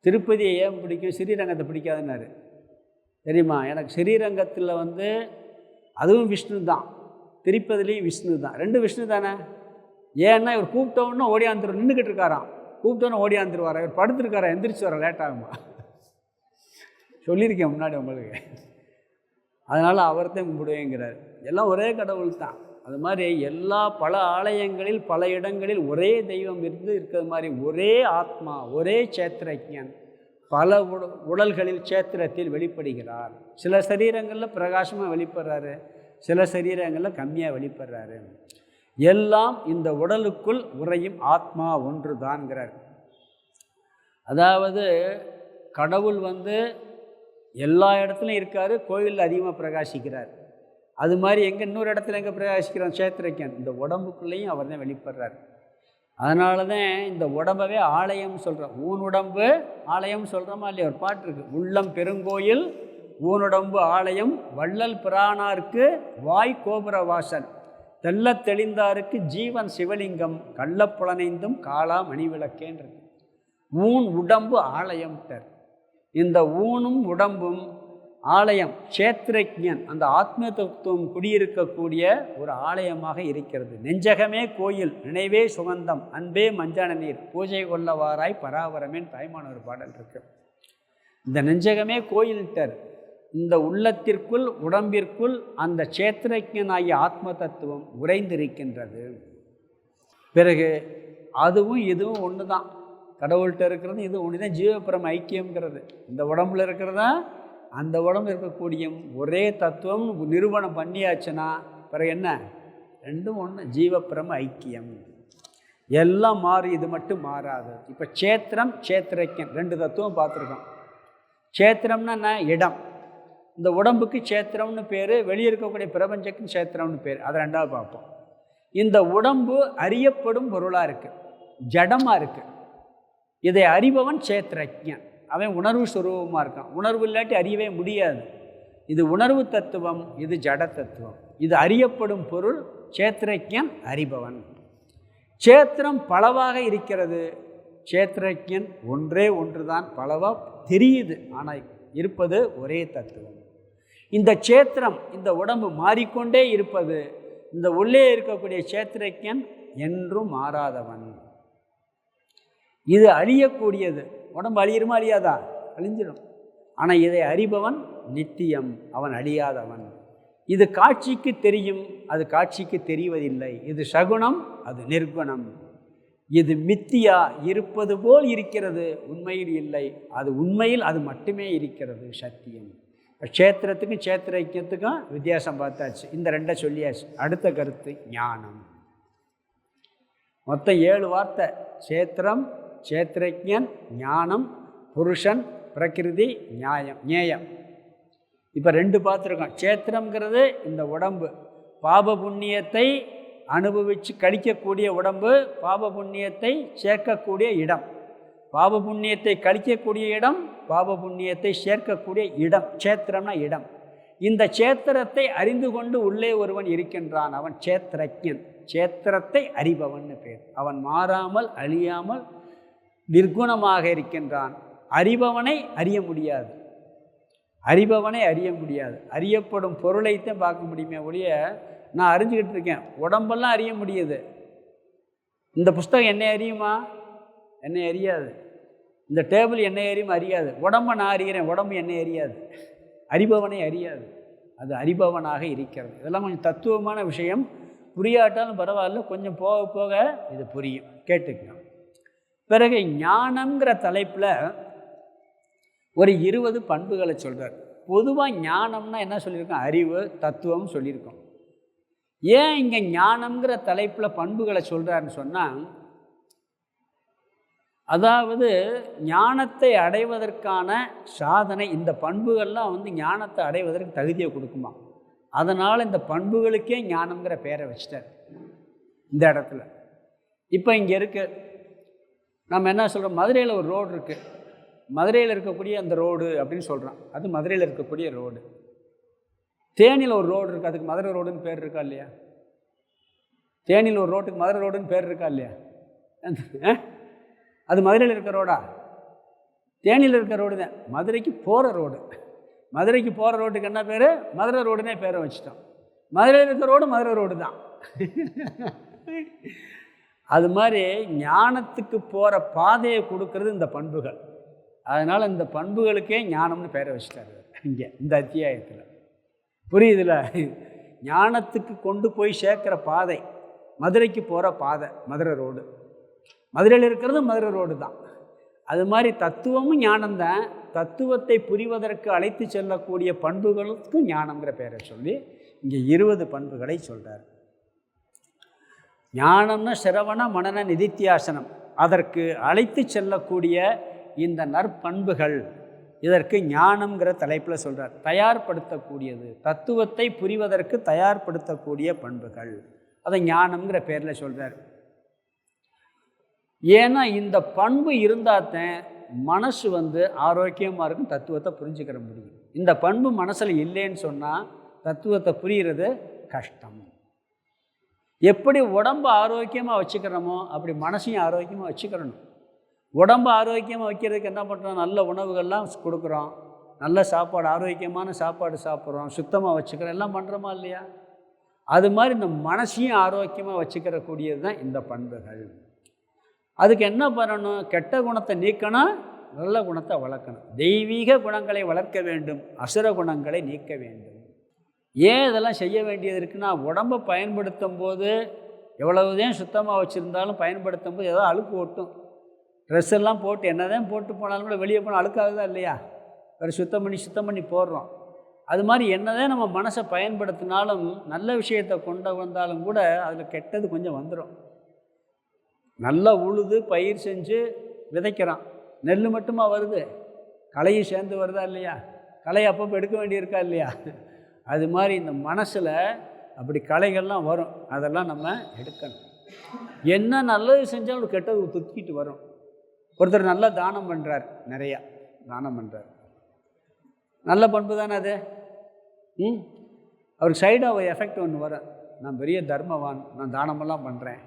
Speaker 1: திருப்பதியை ஏன் பிடிக்கும், ஸ்ரீரங்கத்தை பிடிக்காதுன்னாரு தெரியுமா? எனக்கு ஸ்ரீரங்கத்தில் அதுவும் விஷ்ணு தான், திருப்பதிலையும் விஷ்ணு தான், ரெண்டு விஷ்ணு தானே. ஏன்னா இவர் கூப்பிட்டோன்னு ஓடியாந்துரு, நின்றுக்கிட்டு இருக்காராம், கூப்பிட்டோன்னு ஓடியாந்துருவாரா, இவர் படுத்துருக்காரா, எந்திரிச்சு வர லேட் ஆகுமா, சொல்லியிருக்கேன் முன்னாடி உங்களுக்கு. அதனால் அவர்தான் கும்பிடுவேங்கிறார். எல்லாம் ஒரே கடவுள் தான். அது மாதிரி எல்லா பல ஆலயங்களில் பல இடங்களில் ஒரே தெய்வம் இருக்கிற மாதிரி ஒரே ஆத்மா, ஒரே சேத்திரஜன் பல உடல்களில் சேத்திரத்தில் வெளிப்படுகிறார். சில சரீரங்களில் பிரகாசமாக வெளிப்படுறாரு, சில சரீரங்களில் கம்மியாக வெளிப்படுறாரு. எல்லாம் இந்த உடலுக்குள் உறையும் ஆத்மா ஒன்று தான்கிறார். அதாவது கடவுள் எல்லா இடத்துலையும் இருக்கார், கோயிலில் அதிகமாக பிரகாசிக்கிறார். அது மாதிரி இன்னொரு இடத்துல எங்கே பிரகாசிக்கிறான், சேத்திரக்கன் இந்த உடம்புக்குள்ளேயும் அவர் தான் வெளிப்படுறார். அதனால தான் இந்த உடம்பவே ஆலயம் சொல்கிறோம். ஊனுடம்பு ஆலயம் சொல்கிறோமா இல்லையா? ஒரு பாட்டு இருக்குது, உள்ளம் பெருங்கோயில் ஊனுடம்பு ஆலயம், வள்ளல் பிரானாருக்கு வாய் கோபுர வாசல், தெல்ல தெளிந்தாருக்கு ஜீவன் சிவலிங்கம், கள்ளப்புலனைந்தும் காலா மணிவிளக்கேன்றது. ஊன் உடம்பு ஆலயம். இந்த ஊனும் உடம்பும் ஆலயம், சேத்திரஜன் அந்த ஆத்ம தத்துவம் குடியிருக்கக்கூடிய ஒரு ஆலயமாக இருக்கிறது. நெஞ்சகமே கோயில், நினைவே சுகந்தம், அன்பே மஞ்சன நீர், பூஜை கொள்ளவாராய் பராவரமேன் தாய்மான ஒரு பாடல் இருக்கு. இந்த நெஞ்சகமே கோயில்ட்டார். இந்த உள்ளத்திற்குள் உடம்பிற்குள் அந்த சேத்திரஜனாகிய ஆத்ம தத்துவம் உறைந்திருக்கின்றது. பிறகு அதுவும் இதுவும் ஒன்று தான், கடவுள்கிட்ட இருக்கிறது இது ஒன்று தான். ஜீவபிரம ஐக்கியம்ங்கிறது இந்த உடம்புல இருக்கிறதா அந்த உடம்பு இருக்கக்கூடிய ஒரே தத்துவம் நிறுவனம் பண்ணியாச்சுன்னா பிறகு என்ன, ரெண்டும் ஒன்று, ஜீவபிரம ஐக்கியம். எல்லாம் மாறி, இது மட்டும் மாறாது. இப்போ சேத்திரம் சேத்திரக்கன் ரெண்டு தத்துவம் பார்த்துருக்கோம். சேத்திரம்னா என்ன, இடம். இந்த உடம்புக்கு சேத்திரம்னு பேர், வெளியே இருக்கக்கூடிய பிரபஞ்சத்துக்கு சேத்திரம்னு பேர். அதை ரெண்டாவது பார்ப்போம். இந்த உடம்பு அறியப்படும் பொருளாக இருக்குது, ஜடமாக இருக்குது. இதை அறிபவன் சேத்திரஜன், அவன் உணர்வு சுரூபமாக இருக்கான். உணர்வு இல்லாட்டி அறியவே முடியாது. இது உணர்வு தத்துவம், இது ஜட தத்துவம். இது அறியப்படும் பொருள், சேத்திரஜன் அறிபவன். சேத்திரம் பலவாக இருக்கிறது, சேத்திரஜன் ஒன்றே ஒன்று தான், பலவாக தெரியுது, ஆனால் இருப்பது ஒரே தத்துவம். இந்த சேத்திரம் இந்த உடம்பு மாறிக்கொண்டே இருப்பது, இந்த உள்ளே இருக்கக்கூடிய சேத்திரஜன் என்றும் மாறாதவன். இது அழியக்கூடியது. உடம்பு அழியுமா அழியாதா? அழிஞ்சிடும். ஆனால் இதை அறிபவன் நித்தியம், அவன் அழியாதவன். இது காட்சிக்கு தெரியும், அது காட்சிக்கு தெரிவதில்லை. இது சகுனம், அது நிர்குணம். இது மித்தியா, இருப்பது போல் இருக்கிறது, உண்மையில் இல்லை. அது உண்மையில் அது மட்டுமே இருக்கிறது, சத்தியம். க்ஷேத்திரத்துக்கும் சேத்திர ஐக்கியத்துக்கும் வித்தியாசம் பார்த்தாச்சு. இந்த ரெண்டை சொல்லியாச்சு. அடுத்த கருத்து ஞானம். மொத்தம் 7 வார்த்தை: சேத்திரம், சேத்திரஜன், ஞானம், புருஷன், பிரகிருதி, நியாயம், ஞேயம். இப்போ 2 பார்த்துருக்கோம். சேத்திரம்ங்கிறது இந்த உடம்பு, பாப புண்ணியத்தை அனுபவித்து கழிக்கக்கூடிய உடம்பு, பாப புண்ணியத்தை சேர்க்கக்கூடிய இடம். பாப புண்ணியத்தை கழிக்கக்கூடிய இடம், பாப புண்ணியத்தை சேர்க்கக்கூடிய இடம். சேத்திரம்னா இடம். இந்த சேத்திரத்தை அறிந்து கொண்டு உள்ளே ஒருவன் இருக்கின்றான், அவன் சேத்திரஜன். சேத்திரத்தை அறிபவன் பேர். அவன் மாறாமல் அழியாமல் நிர்குணமாக இருக்கின்றான். அறிபவனை அறிய முடியாது, அறிபவனை அறிய முடியாது. அறியப்படும் பொருளைத்தான் பார்க்க முடியுமே ஒழிய, நான் அறிஞ்சிக்கிட்டு இருக்கேன், உடம்பெல்லாம் அறிய முடியுது. இந்த புஸ்தகம் என்னை அறியுமா? என்னை அறியாது. இந்த டேபிள் என்னை அறியும் அறியாது. உடம்பை நான் அறிகிறேன், உடம்பு என்னை அறியாது. அறிபவனை அறியாது, அது அறிபவனாக இருக்கிறது. இதெல்லாம் கொஞ்சம் தத்துவமான விஷயம். புரியாட்டாலும் பரவாயில்ல, கொஞ்சம் போக போக இது புரியும், கேட்டுக்கலாம். பிறகு ஞானம்ங்கிற தலைப்பில் ஒரு 20 பண்புகளை சொல்கிறார். பொதுவாக ஞானம்னா என்ன சொல்லியிருக்கோம்? அறிவு, தத்துவம் சொல்லியிருக்கோம். ஏன் இங்கே ஞானம்ங்கிற தலைப்பில் பண்புகளை சொல்கிறாருன்னு சொன்னால், அதாவது ஞானத்தை அடைவதற்கான சாதனை, இந்த பண்புகள்லாம் ஞானத்தை அடைவதற்கு தகுதியை கொடுக்குமா. அதனால் இந்த பண்புகளுக்கே ஞானம்ங்கிற பேரை வச்சிட்டார் இந்த இடத்துல. இப்போ இங்கே இருக்குது நம்ம என்ன சொல்கிறோம், மதுரையில் ஒரு ரோடு இருக்குது, மதுரையில் இருக்கக்கூடிய அந்த ரோடு அப்படின்னு சொல்கிறோம், அது மதுரையில் இருக்கக்கூடிய ரோடு. தேனியில் ஒரு ரோடு இருக்குது, அதுக்கு மதுரை ரோடுன்னு பேர் இருக்கா இல்லையா? தேனியில் ஒரு ரோட்டுக்கு மதுரை ரோடுன்னு பேர் இருக்கா இல்லையா? அது மதுரையில் இருக்க ரோடா? தேனியில் இருக்க ரோடு தான். மதுரைக்கு போகிற ரோடு, மதுரைக்கு போகிற ரோட்டுக்கு என்ன பேர்? மதுரை ரோடுனே பேரை வச்சுட்டோம். மதுரையில் இருக்க ரோடு மதுரை ரோடு தான். அது மாதிரி ஞானத்துக்கு போகிற பாதையை கொடுக்கறது இந்த பண்புகள். அதனால் இந்த பண்புகளுக்கே ஞானம்னு பேரை வச்சுட்டாரு இங்கே இந்த அத்தியாயத்தில். புரியுதுல? ஞானத்துக்கு கொண்டு போய் சேர்க்குற பாதை, மதுரைக்கு போகிற பாதை மதுரை ரோடு, மதுரையில் இருக்கிறது மதுரை ரோடு தான். அது மாதிரி தத்துவமும் ஞானம்தான். தத்துவத்தை புரிவதற்கு அழைத்து செல்லக்கூடிய பண்புகளுக்கும் ஞானங்கிற பேரை சொல்லி இங்கே 20 பண்புகளை சொல்கிறார். ஞானம்னா சிரவண மனன நிதித்தியாசனம், அதற்கு அழைத்து செல்லக்கூடிய இந்த நற்பண்புகள், இதற்கு ஞானம்ங்கிற தலைப்பில் சொல்கிறார். தயார்படுத்தக்கூடியது, தத்துவத்தை புரிவதற்கு தயார்படுத்தக்கூடிய பண்புகள், அதை ஞானம்ங்கிற பேரில் சொல்கிறார். ஏன்னா இந்த பண்பு இருந்தால் தான் மனசு ஆரோக்கியமாக இருக்கும், தத்துவத்தை புரிஞ்சுக்கிற முடியும். இந்த பண்பு மனசில் இல்லைன்னு சொன்னால் தத்துவத்தை புரிகிறது கஷ்டம். எப்படி உடம்பு ஆரோக்கியமாக வச்சுக்கிறோமோ அப்படி மனசையும் ஆரோக்கியமாக வச்சுக்கிறணும். உடம்பு ஆரோக்கியமாக வைக்கிறதுக்கு என்ன பண்ணுறோம்? நல்ல உணவுகள்லாம் கொடுக்குறோம், நல்ல சாப்பாடு, ஆரோக்கியமான சாப்பாடு சாப்பிட்றோம், சுத்தமாக வச்சுக்கிறோம், எல்லாம் பண்ணுறோமா இல்லையா? அது மாதிரி இந்த மனசையும் ஆரோக்கியமாக வச்சுக்கிற கூடியது தான் இந்த பண்புகள். அதுக்கு என்ன பண்ணணும்? கெட்ட குணத்தை நீக்கணும், நல்ல குணத்தை வளர்க்கணும். தெய்வீக குணங்களை வளர்க்க வேண்டும், அசுர குணங்களை நீக்க வேண்டும். ஏன் இதெல்லாம் செய்ய வேண்டியது இருக்குன்னா, உடம்பை பயன்படுத்தும் போது எவ்வளவுதான் சுத்தமாக வச்சுருந்தாலும் பயன்படுத்தும் போது ஏதோ அழுக்கு ஓட்டும். ட்ரெஸ் எல்லாம் போட்டு என்னதான் போட்டு போனாலும் கூட வெளியே போனால் அழுக்காகுதா இல்லையா? வேறு சுத்தம் பண்ணி போடுறோம். அது மாதிரி என்னதான் நம்ம மனசை பயன்படுத்தினாலும் நல்ல விஷயத்தை கொண்டு வந்தாலும் கூட அதில் கெட்டது கொஞ்சம் வந்துடும். நல்லா உழுது பயிர் செஞ்சு விதைக்கிறான், நெல் மட்டுமா வருது? களையும் சேர்ந்து வருதா இல்லையா? களை அப்பப்போ எடுக்க வேண்டியிருக்கா இல்லையா? அது மாதிரி இந்த மனசில் அப்படி களைகள்லாம் வரும், அதெல்லாம் நம்ம எடுக்கணும். என்ன நல்லது செஞ்சாலும் கெட்டது துக்கிட்டு வரும். ஒருத்தர் நல்லா தானம் பண்ணுறார், நிறையா தானம் பண்ணுறார், நல்ல பண்பு தானே அது. அவருக்கு சைடாக ஒரு எஃபெக்ட் ஒன்று வரும், நான் பெரிய தர்மவான், நான் தானமெல்லாம் பண்ணுறேன்.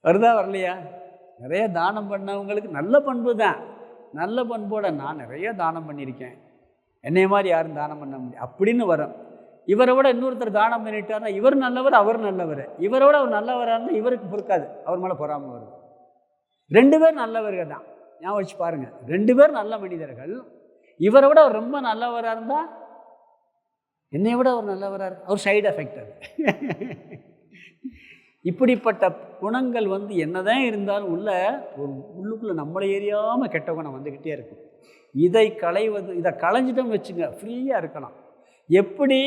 Speaker 1: வருதா வரலையா? நிறைய தானம் பண்ணவங்களுக்கு நல்ல பண்பு தான். நல்ல பண்போட நான் நிறைய தானம் பண்ணியிருக்கேன், என்னைய மாதிரி யாரும் தானம் பண்ண முடியும் அப்படின்னு வரும். இவரை விட இன்னொருத்தர் தானம் பண்ணிட்டாருன்னா இவர் நல்லவர், அவர் நல்லவர். இவரை விட அவர் நல்லவராக இருந்தால் இவருக்கு பொறுக்காது, அவர் மேலே பொறாமல் வரும். 2 பேர் நல்லவர்கள் தான், ஞாபகம் வச்சு பாருங்கள். 2 பேர் நல்ல மனிதர்கள். இவரை விட அவர் ரொம்ப நல்லவராக இருந்தால் என்னை விட அவர் நல்லவராக, அவர் சைடு எஃபெக்ட் அது. இப்படிப்பட்ட குணங்கள் என்னதான் இருந்தாலும் உள்ளுக்குள்ளே நம்மளை எரியாமல் கெட்ட குணம் வந்துக்கிட்டே இருக்கும். இதை களைஞ்சிட்டோம் வச்சுங்க, ஃப்ரீயாக இருக்கலாம். எப்படி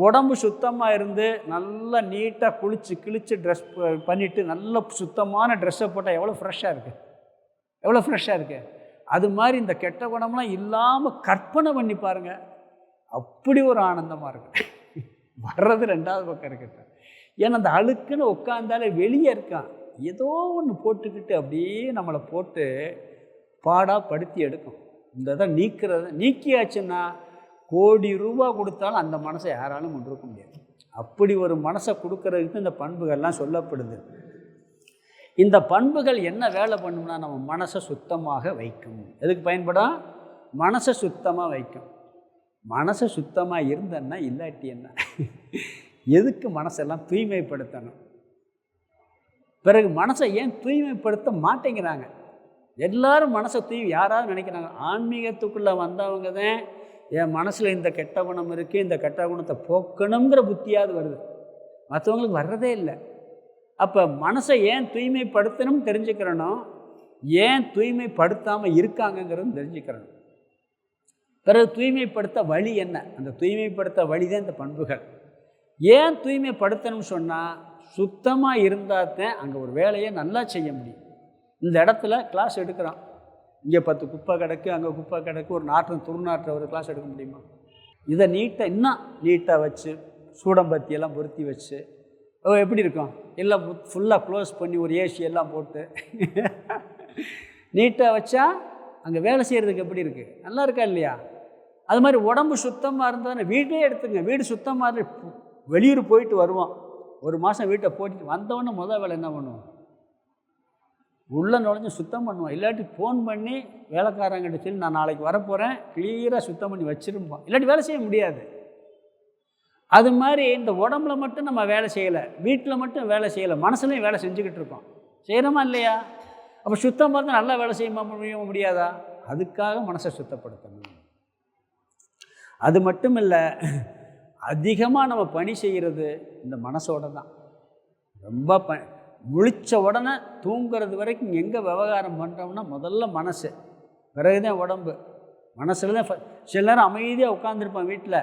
Speaker 1: உடம்பு சுத்தமாக இருந்து நல்லா நீட்டாக கிழிச்சு ட்ரெஸ் பண்ணிவிட்டு நல்ல சுத்தமான ட்ரெஸ்ஸை போட்டால் எவ்வளோ ஃப்ரெஷ்ஷாக இருக்குது. அது மாதிரி இந்த கெட்ட குணம்லாம் இல்லாமல் கற்பனை பண்ணி பாருங்கள், அப்படி ஒரு ஆனந்தமாக இருக்கு. வர்றது 2வது பக்கம் இருக்கட்டும். ஏன்னா அந்த அழுக்குன்னு உட்காந்தாலே வெளியே இருக்கான், ஏதோ ஒன்று போட்டுக்கிட்டு அப்படியே நம்மளை போட்டு பாடாப்படுத்தி எடுக்கும். இந்த இதை நீக்கியாச்சுன்னா கோடி ரூபா கொடுத்தாலும் அந்த மனசை யாராலும் கொண்டிருக்க முடியாது. அப்படி ஒரு மனசை கொடுக்கறதுக்கு இந்த பண்புகள்லாம் சொல்லப்படுது. இந்த பண்புகள் என்ன வேலை பண்ணும்னா நம்ம மனசை சுத்தமாக வைக்கும். எதுக்கு பயன்படும்? மனசை சுத்தமாக வைக்கும். மனசை சுத்தமாக இருந்தன்னா இல்லாட்டி என்ன? எதுக்கு மனசெல்லாம் தூய்மைப்படுத்தணும்? பிறகு மனசை ஏன் தூய்மைப்படுத்த மாட்டேங்கிறாங்க? எல்லாரும் மனசை யாராவது நினைக்கிறாங்க, ஆன்மீகத்துக்குள்ளே வந்தவங்க தான் என் மனசில் இந்த கெட்ட குணம் இருக்குது, இந்த கெட்ட குணத்தை போக்கணுங்கிற புத்தியாவது வருது. மற்றவங்களுக்கு வர்றதே இல்லை. அப்போ மனசை ஏன் தூய்மைப்படுத்தணும்னு தெரிஞ்சுக்கிறணும், ஏன் தூய்மைப்படுத்தாமல் இருக்காங்கங்கிறது தெரிஞ்சுக்கிறணும். பிறகு தூய்மைப்படுத்த வழி என்ன? அந்த தூய்மைப்படுத்த வழி தான் இந்த பண்புகள். ஏன் தூய்மைப்படுத்தணும்னு சொன்னால், சுத்தமாக இருந்தால் தான் அங்கே ஒரு வேலையை நல்லா செய்ய முடியும். இந்த இடத்துல கிளாஸ் எடுக்கிறான், இங்கே 10 குப்பை கிடக்கு, அங்கே குப்பை கிடக்கு, ஒரு துர்நாற்றம் ஒரு கிளாஸ் எடுக்க முடியுமா? இதை இன்னும் நீட்டாக வச்சு சூடம்பத்தியெல்லாம் பொருத்தி வச்சு எப்படி இருக்கும்? எல்லாம் ஃபுல்லாக க்ளோஸ் பண்ணி ஒரு ஏசி எல்லாம் போட்டு நீட்டாக வச்சா அங்கே வேலை செய்கிறதுக்கு எப்படி இருக்குது? நல்லா இருக்கா இல்லையா? அது மாதிரி உடம்பு சுத்தமாக இருந்தால் வீட்டே எடுத்துங்க. வீடு சுத்தமாக இருந்து வெளியூர் போயிட்டு வருவோம், ஒரு மாதம் வீட்டை போட்டுட்டு வந்தவொடனே முதல் வேலை என்ன பண்ணுவோம்? உள்ளே நுழைஞ்சு சுத்தம் பண்ணுவோம். இல்லாட்டி ஃபோன் பண்ணி வேலைக்காரங்கிட்ட சொல்லி நான் நாளைக்கு வரப்போகிறேன், கிளியராக சுத்தம் பண்ணி வச்சுருப்போம். இல்லாட்டி வேலை செய்ய முடியாது. அது மாதிரி இந்த உடம்புல மட்டும் நம்ம வேலை செய்யலை, வீட்டில் மட்டும் வேலை செய்யலை, மனசுலையும் வேலை செஞ்சுக்கிட்டு இருக்கோம். செய்கிறோமா இல்லையா? அப்போ சுத்தமாக இருந்தால் நல்லா வேலை செய்ய முடியாதா? அதுக்காக மனசை சுத்தப்படுத்தணும். அது மட்டும் இல்லை, அதிகமாக நம்ம பணி செய்கிறது இந்த மனசோட தான். ரொம்ப முழித்த உடனே தூங்குறது வரைக்கும் எங்கே விவகாரம் பண்ணுறோம்னா முதல்ல மனசு, பிறகுதான் உடம்பு. மனசில் தான் சில நேரம் அமைதியாக உட்காந்துருப்போம் வீட்டில்,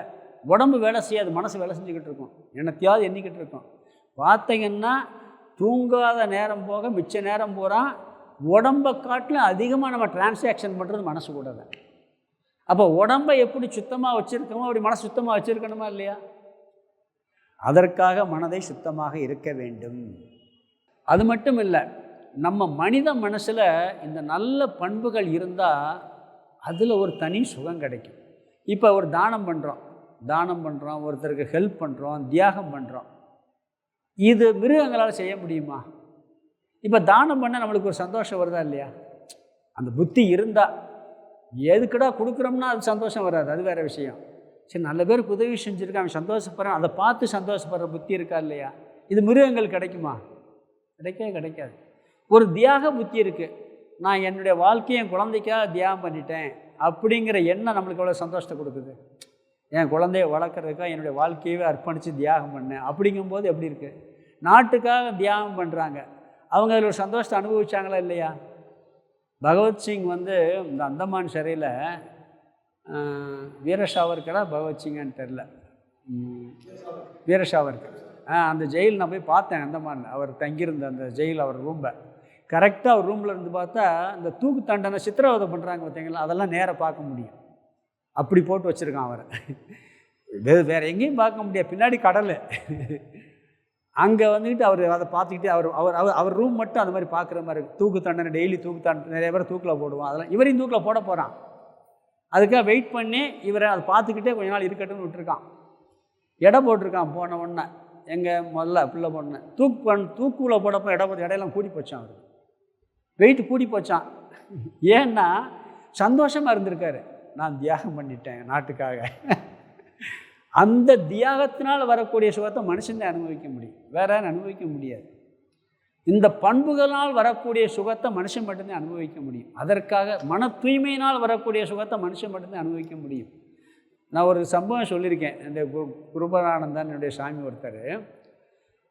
Speaker 1: உடம்பு வேலை செய்யாது, மனசு வேலை செஞ்சுக்கிட்டு இருக்கும், என்னத்தையாவது எண்ணிக்கிட்டு இருக்கோம். பார்த்தீங்கன்னா தூங்காத நேரம் போக மிச்ச நேரம் போகிறான் உடம்பை காட்டிலும் அதிகமாக நம்ம டிரான்சாக்ஷன் பண்ணுறது மனசு கூட தான். அப்போ உடம்பை எப்படி சுத்தமாக வச்சுருக்கோமோ அப்படி மனசு சுத்தமாக வச்சுருக்கணுமா இல்லையா? அதற்காக மனதை சுத்தமாக இருக்க வேண்டும். அது மட்டும் இல்லை, நம்ம மனித மனசில் இந்த நல்ல பண்புகள் இருந்தால் அதில் ஒரு தனி சுகம் கிடைக்கும். இப்போ ஒரு தானம் பண்ணுறோம், ஒருத்தருக்கு ஹெல்ப் பண்ணுறோம், தியாகம் பண்ணுறோம். இது மிருகங்களால் செய்ய முடியுமா? இப்போ தானம் பண்ண நம்மளுக்கு ஒரு சந்தோஷம் வருதா இல்லையா? அந்த புத்தி இருந்தால். எதுக்கடா கொடுக்குறோம்னா அது சந்தோஷம் வராது, அது வேறு விஷயம். சரி, நல்ல பேருக்கு உதவி செஞ்சுருக்கேன், அவன் சந்தோஷப்படுறான், அதை பார்த்து சந்தோஷப்படுற புத்தி இருக்கா இல்லையா? இது மிருகங்கள் கிடைக்குமா? கிடைக்காது. ஒரு தியாக புத்தி இருக்குது, நான் என்னுடைய வாழ்க்கையை என் குழந்தைக்காக தியாகம் பண்ணிட்டேன் அப்படிங்கிற எண்ணம் நம்மளுக்கு எவ்வளோ சந்தோஷத்தை கொடுக்குது. என் குழந்தைய வளர்க்குறதுக்காக என்னுடைய வாழ்க்கையவே அர்ப்பணித்து தியாகம் பண்ணேன் அப்படிங்கும்போது எப்படி இருக்குது? நாட்டுக்காக தியாகம் பண்ணுறாங்க, அவங்க அதில் ஒரு சந்தோஷத்தை அனுபவிச்சாங்களா இல்லையா? பகவத்சிங் இந்த அந்தமான் சிறையில் வீர சாவர்கரா பகவத்சிங்கான்னு தெரில, வீர சாவர்கர், அந்த ஜெயில் நான் போய் பார்த்தேன். அந்தமான் அவர் தங்கியிருந்த அந்த ஜெயில், அவர் ரூம்பை கரெக்டாக அவர் ரூமில் இருந்து பார்த்தா இந்த தூக்கு தண்டனை சித்திரவதை பண்ணுறாங்க பார்த்தீங்களா, அதெல்லாம் நேராக பார்க்க முடியும். அப்படி போட்டு வச்சுருக்கான் அவரை. வேறு எங்கேயும் பார்க்க முடியாது, பின்னாடி கடல். அங்கே அவர் அதை பார்த்துக்கிட்டு அவர் ரூம் மட்டும் அந்த மாதிரி பார்க்குற மாதிரி இருக்குது. தூக்கு தண்டனை டெய்லி தூக்கு தண்டனை, நிறைய பேர் தூக்கில் போடுவான், அதெல்லாம் இவரையும் தூக்கில் போட போகிறான். அதுக்காக வெயிட் பண்ணி இவரை அதை பார்த்துக்கிட்டே கொஞ்ச நாள் இருக்கட்டும்னு விட்டுருக்கான். எடை போட்டிருக்கான். போன உடனே முதல்ல பிள்ளை பொண்ணு தூக்குல போடப்போ இடையெல்லாம் கூடி போச்சான், அவர் வெயிட் கூடி போச்சான். ஏன்னா சந்தோஷமாக இருந்திருக்காரு, நான் தியாகம் பண்ணிட்டேன் நாட்டுக்காக. அந்த தியாகத்தினால் வரக்கூடிய சுகத்தை மனுஷன் தான் அனுபவிக்க முடியும், வேற யாரும் அனுபவிக்க முடியாது. இந்த பண்புகளால் வரக்கூடிய சுகத்தை மனுஷன் மட்டும்தான் அனுபவிக்க முடியும். அதற்காக மன தூய்மையினால் வரக்கூடிய சுகத்தை மனுஷன் மட்டும்தான் அனுபவிக்க முடியும். நான் ஒரு சம்பவம் சொல்லியிருக்கேன். இந்த குருபரானந்தன் என்னுடைய சாமி ஒருத்தர்,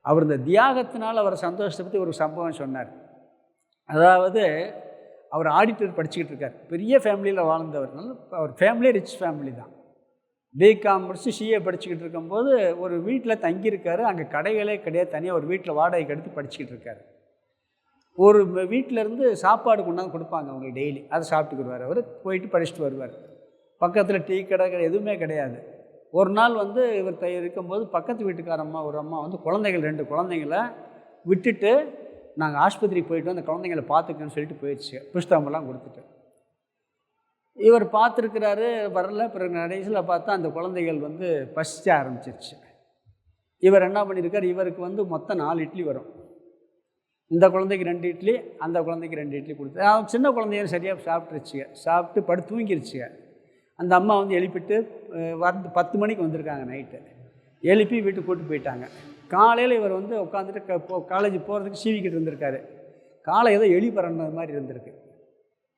Speaker 1: அவர் இந்த தியாகத்தினால் அவர் சந்தோஷத்தை பற்றி ஒரு சம்பவம் சொன்னார். அதாவது அவர் ஆடிட்டர் படிச்சுக்கிட்டு இருக்கார், பெரிய ஃபேமிலியில் வாழ்ந்தவர், அவர் ஃபேமிலியே ரிச் ஃபேமிலி தான். பிகாம் முடிச்சு சிஏ படிச்சுக்கிட்டு இருக்கும்போது ஒரு வீட்டில் தங்கியிருக்காரு. அங்கே கடைகளே கிடையாது, தனியாக ஒரு வீட்டில் வாடகைக்கு எடுத்து படிச்சுக்கிட்டு இருக்காரு. ஒரு வீட்டிலேருந்து சாப்பாடு கொண்டாந்து கொடுப்பாங்க அவங்களுக்கு டெய்லி, அதை சாப்பிட்டுக்கிடுவார். அவர் போயிட்டு படிச்சுட்டு வருவார். பக்கத்தில் டீ கடை எதுவுமே கிடையாது. ஒரு நாள் இவர் இருக்கும்போது பக்கத்து வீட்டுக்காரம்மா ஒரு அம்மா குழந்தைகள் 2 குழந்தைங்கள விட்டுட்டு நாங்கள் ஆஸ்பத்திரிக்கு போயிட்டு அந்த குழந்தைங்கள பார்த்துக்கன்னு சொல்லிட்டு போயிடுச்சு. புஸ்தகமெல்லாம் கொடுத்துட்டு இவர் பார்த்துருக்கிறாரு, வரல. பிறகு கடைசியில் பார்த்தா அந்த குழந்தைகள் பசிச்ச ஆரம்பிச்சிருச்சு. இவர் என்ன பண்ணியிருக்கார், இவருக்கு மொத்தம் 4 இட்லி வரும். இந்த குழந்தைக்கு 2 இட்லி, அந்த குழந்தைக்கு 2 இட்லி கொடுத்து, சின்ன குழந்தைய சரியாக சாப்பிட்டுருச்சுங்க. சாப்பிட்டு படுத்து தூங்கிருச்சுங்க. அந்த அம்மா எழுப்பிட்டு 10 மணிக்கு வந்திருக்காங்க நைட்டு. எழுப்பி வீட்டுக்கு கூப்பிட்டு போயிட்டாங்க. காலையில் இவர் உட்காந்துட்டு காலேஜ் போகிறதுக்கு சீவிக்கிட்டு இருந்திருக்காரு. காலை ஏதோ எலி பறந்த மாதிரி இருந்திருக்கு.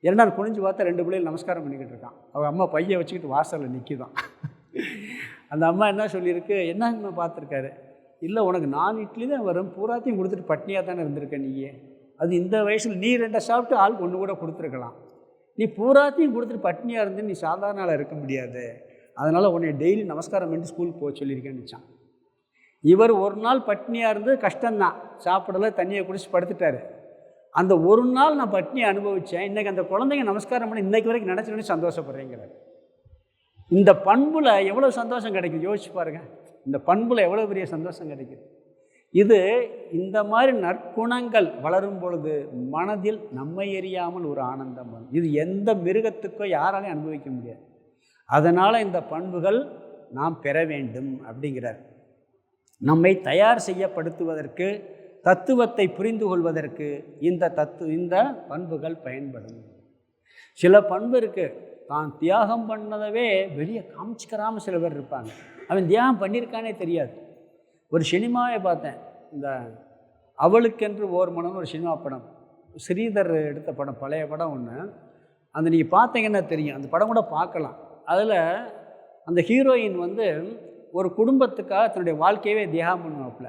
Speaker 1: 2 நாள் குனிஞ்சு பார்த்தா 2 பிள்ளைகள் நமஸ்காரம் பண்ணிக்கிட்டு இருக்கான். அவங்க அம்மா பையை வச்சுக்கிட்டு வாசலில் நிற்கிதான். அந்த அம்மா என்ன சொல்லியிருக்கு, என்னங்கம்மா பார்த்துருக்காரு, இல்லை உனக்கு 4 இட்லி தான் வரும், பூராத்தையும் கொடுத்துட்டு பட்னியாக தானே இருந்திருக்க நீயே. அது இந்த வயசில் நீ 2 சாப்பிட்டு ஆளுக்கு 1 கூட கொடுத்துருக்கலாம். நீ பூராத்தையும் கொடுத்துட்டு பட்னியாக இருந்து நீ சாதாரண ஆளாக இருக்க முடியாது. அதனால் உன்னை டெய்லி நமஸ்காரம் பண்ணி ஸ்கூலுக்கு போக சொல்லியிருக்கேன்னுச்சான். இவர் ஒரு நாள் பட்னியாக இருந்து கஷ்டம்தான், சாப்பிடல, தண்ணியை குடிச்சு படுத்துட்டார். அந்த ஒரு நாள் நான் பட்னியை அனுபவித்தேன், இன்றைக்கி அந்த குழந்தைங்க நமஸ்காரம் பண்ணி இன்றைக்கு வரைக்கும் நினச்சி சந்தோஷப்படுறேங்கிறார். இந்த பண்பில் எவ்வளோ சந்தோஷம் கிடைக்குது யோசிச்சு பாருங்கள். இந்த பண்பில் எவ்வளோ பெரிய சந்தோஷம் கிடைக்குது. இது இந்த மாதிரி நற்குணங்கள் வளரும் பொழுது மனதில் நம்மை எறியாமல் ஒரு ஆனந்தம் வரும். இது எந்த மிருகத்துக்கோ யாராலையும் அனுபவிக்க முடியாது. அதனால் இந்த பண்புகள் நாம் பெற வேண்டும் அப்படிங்கிறார். நம்மை தயார் செய்யப்படுத்துவதற்கு, தத்துவத்தை புரிந்து கொள்வதற்கு இந்த பண்புகள் பயன்படும். சில பண்பு இருக்குது, தான் தியாகம் பண்ணதவே வெளியே காமிச்சிக்கிறாமல் சில பேர் இருப்பாங்க. அவன் தியாகம் பண்ணியிருக்கானே தெரியாது. ஒரு சினிமாவை பார்த்தேன், இந்த அவளுக்கென்று ஓர் மனம்னு ஒரு சினிமா படம், ஸ்ரீதர் எடுத்த படம், பழைய படம் ஒன்று. அந்த நீங்கள் பார்த்தீங்கன்னா தெரியும், அந்த படம் கூட பார்க்கலாம். அதில் அந்த ஹீரோயின் வந்து ஒரு குடும்பத்துக்காக தன்னுடைய வாழ்க்கையவே தியாகம் பண்ணுவாப்புல.